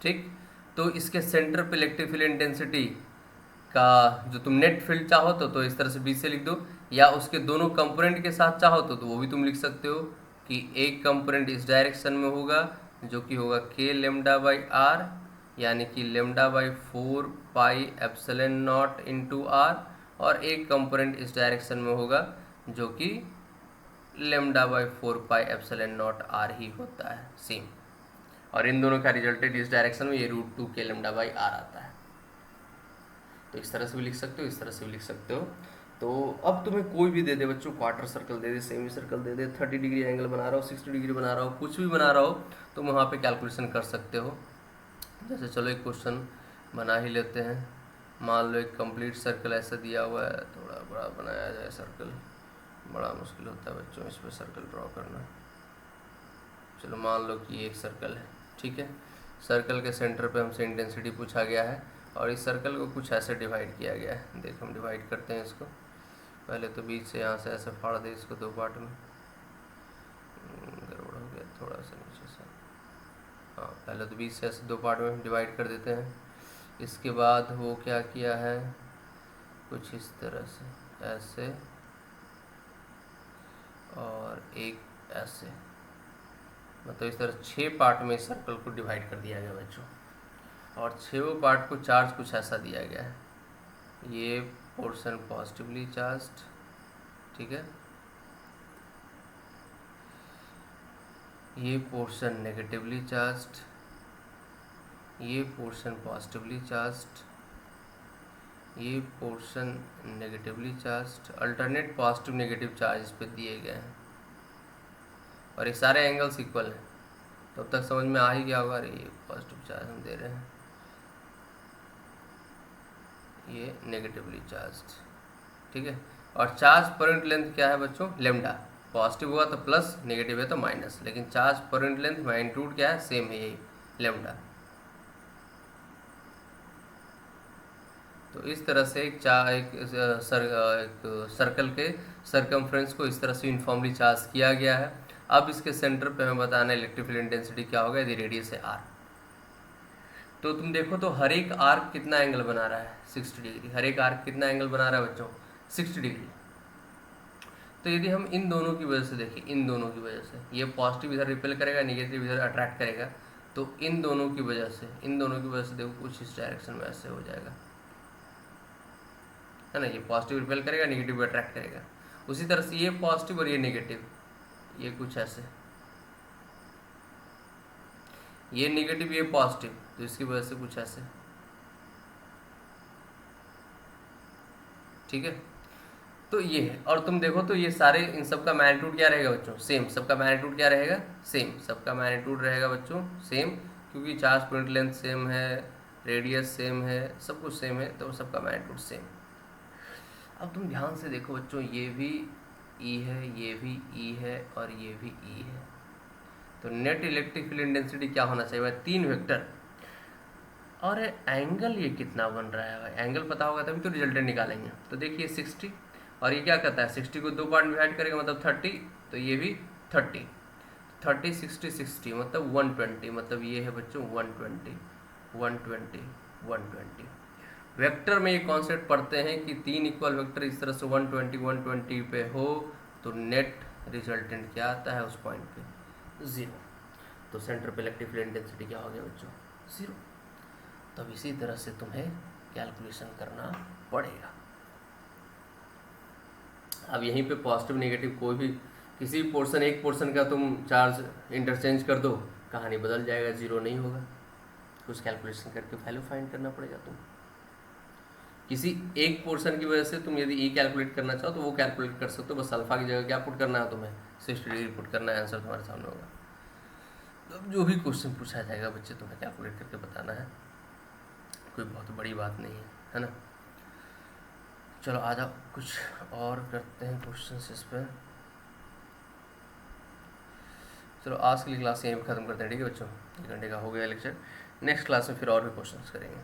ठीक, तो इसके सेंटर पे इलेक्ट्रिक फील्ड इंटेंसिटी का जो तुम नेट फील्ड चाहो तो इस तरह से बीच से लिख दो, या उसके दोनों कंपोनेंट के साथ चाहो तो वो भी तुम लिख सकते हो कि एक कंपोनेंट इस डायरेक्शन में होगा जो कि होगा k लेमडा बाई आर, यानी कि lambda by 4 pi epsilon not into R, और एक कंपोनेंट इस डायरेक्शन में होगा जो कि lambda by 4 pi epsilon not R ही होता है सेम, और इन दोनों का रिजल्टेड इस डायरेक्शन में ये √2 k लेमडा बाई आर आता है। तो इस तरह से भी लिख सकते हो, इस तरह से भी लिख सकते हो। तो अब तुम्हें कोई भी दे दे बच्चों, क्वार्टर सर्कल दे दे, सेमी सर्कल दे दे, 30 डिग्री एंगल बना रहा हो, 60 डिग्री बना रहा हो, कुछ भी बना रहा हो, तुम वहाँ पे कैलकुलेशन कर सकते हो। जैसे चलो एक क्वेश्चन बना ही लेते हैं। मान लो एक कंप्लीट सर्कल ऐसा दिया हुआ है, थोड़ा बड़ा बनाया जाए सर्कल, बड़ा मुश्किल होता है बच्चों इस पर सर्कल ड्रॉ करना। चलो मान लो कि एक सर्कल है, ठीक है, सर्कल के सेंटर पे हमसे इंटेंसिटी पूछा गया है, और इस सर्कल को कुछ ऐसे डिवाइड किया गया है। देख हम डिवाइड करते हैं इसको, पहले तो बीच से यहाँ से ऐसे फाड़ दे इसको 2 पार्ट में, गड़बड़ हो गया थोड़ा सा नीचे से, हाँ पहले तो बीच से ऐसे 2 पार्ट में डिवाइड कर देते हैं। इसके बाद वो क्या किया है, कुछ इस तरह से ऐसे, और एक ऐसे, मतलब इस तरह 6 पार्ट में इस सर्कल को डिवाइड कर दिया गया बच्चों, और 6 पार्ट को चार्ज कुछ ऐसा दिया गया है। ये पोर्शन पॉजिटिवली चार्ज्ड, ठीक है, ये पोर्शन नेगेटिवली चार्ज्ड, ये पोर्शन पॉजिटिवली चार्ज्ड, ये portion negatively charged, alternate positive negative charge इस पे दिए गए हैं, और ये सारे एंगल्स इक्वल हैं। तो अब तक समझ में आ ही गया होगा, अरे ये पॉजिटिव चार्ज हम दे रहे हैं, ये नेगेटिवली चार्ज्ड, ठीक है। और चार्ज पर यूनिट लेंथ क्या है बच्चों, लेमडा, पॉजिटिव हुआ तो प्लस, नेगेटिव है तो माइनस, लेकिन चार्ज पर यूनिट लेंथ मैग्नीट्यूड क्या है, सेम है यही लेमडा। तो इस तरह से एक सर्कल के सर्कमफ्रेंस को इस तरह से यूनिफॉर्मली चार्ज किया गया है। अब इसके सेंटर पे हमें बताना है इलेक्ट्रिक फील्ड इंटेंसिटी क्या होगा यदि रेडियस है आर। तो तुम देखो तो हर एक आर्क कितना एंगल बना रहा है 60 डिग्री, हर एक आर्क कितना एंगल बना रहा है बच्चों 60 डिग्री। तो यदि हम इन दोनों की वजह से देखें, इन दोनों की वजह से ये पॉजिटिव इधर रिपेल करेगा, नेगेटिव इधर अट्रैक्ट करेगा, तो इन दोनों की वजह से, इन दोनों की वजह से देखो कुछ इस डायरेक्शन में ऐसे हो जाएगा, है ना, ये पॉजिटिव रिपेल करेगा, नेगेटिव अट्रैक्ट करेगा। उसी तरह से ये पॉजिटिव और ये नेगेटिव, ये कुछ ऐसे, ये नेगेटिव ये पॉजिटिव, तो इसकी वजह से कुछ ऐसे, ठीक है। तो ये है, और तुम देखो तो ये सारे इन सब का मैग्नीट्यूड क्या रहेगा बच्चों, सेम, सबका मैग्नीट्यूड क्या रहेगा, सेम, सबका मैग्नीट्यूड रहेगा बच्चों सेम, क्योंकि चार्ज पॉइंट लेंथ सेम है, रेडियस सेम है, सब कुछ सेम है, तो सबका मैग्नीट्यूड सेम। अब तुम ध्यान से देखो बच्चों, ये भी ई है, ये भी ई है, और ये भी ई है, तो नेट इलेक्ट्रिक फील्ड इंटेंसिटी क्या होना चाहिए, 3 वेक्टर, और एंगल ये कितना बन रहा है भाई, एंगल पता होगा तभी तो रिजल्टेंट निकालेंगे। तो देखिए 60, और ये क्या करता है 60 को 2 पार्ट में डिवाइड करेगा मतलब 30, तो ये भी 30, 30 60 60 मतलब 120, मतलब ये है बच्चों 120 120 120। वेक्टर में ये कॉन्सेप्ट पढ़ते हैं कि 3 इक्वल वेक्टर इस तरह से 120 120 पे हो तो नेट रिजल्टेंट क्या आता है उस पॉइंट पे, 0। तो सेंटर पे इलेक्ट्रिक फील्ड इंटेंसिटी क्या हो गया बच्चों, 0। तब इसी तरह से तुम्हें कैलकुलेशन करना पड़ेगा। अब यहीं पे पॉजिटिव नेगेटिव कोई भी किसी पोर्शन, एक पोर्शन का तुम चार्ज इंटरचेंज कर दो, कहानी बदल जाएगा, 0 नहीं होगा। कुछ कैलकुलेशन करके वैल्यू फाइंड करना पड़ेगा तुम। किसी एक पोर्शन की वजह से तुम यदि ई कैलकुलेट करना चाहो तो वो कैलकुलेट कर सकते हो, बस अल्फा की जगह क्या पुट करना है तुम्हें, 60 डिग्री पुट करना है, आंसर तुम्हारे सामने होगा। तो जो भी क्वेश्चन पूछा जाएगा बच्चे तुम्हें कैलकुलेट करके बताना है, कोई बहुत बड़ी बात नहीं है ना। चलो आ जाओ कुछ और करते हैं क्वेश्चन इस पर। चलो आज के लिए क्लास यहीं पर ख़त्म करते हैं, ठीक है बच्चों, 1 घंटे का हो गया लेक्चर। नेक्स्ट क्लास में फिर और भी क्वेश्चंस करेंगे।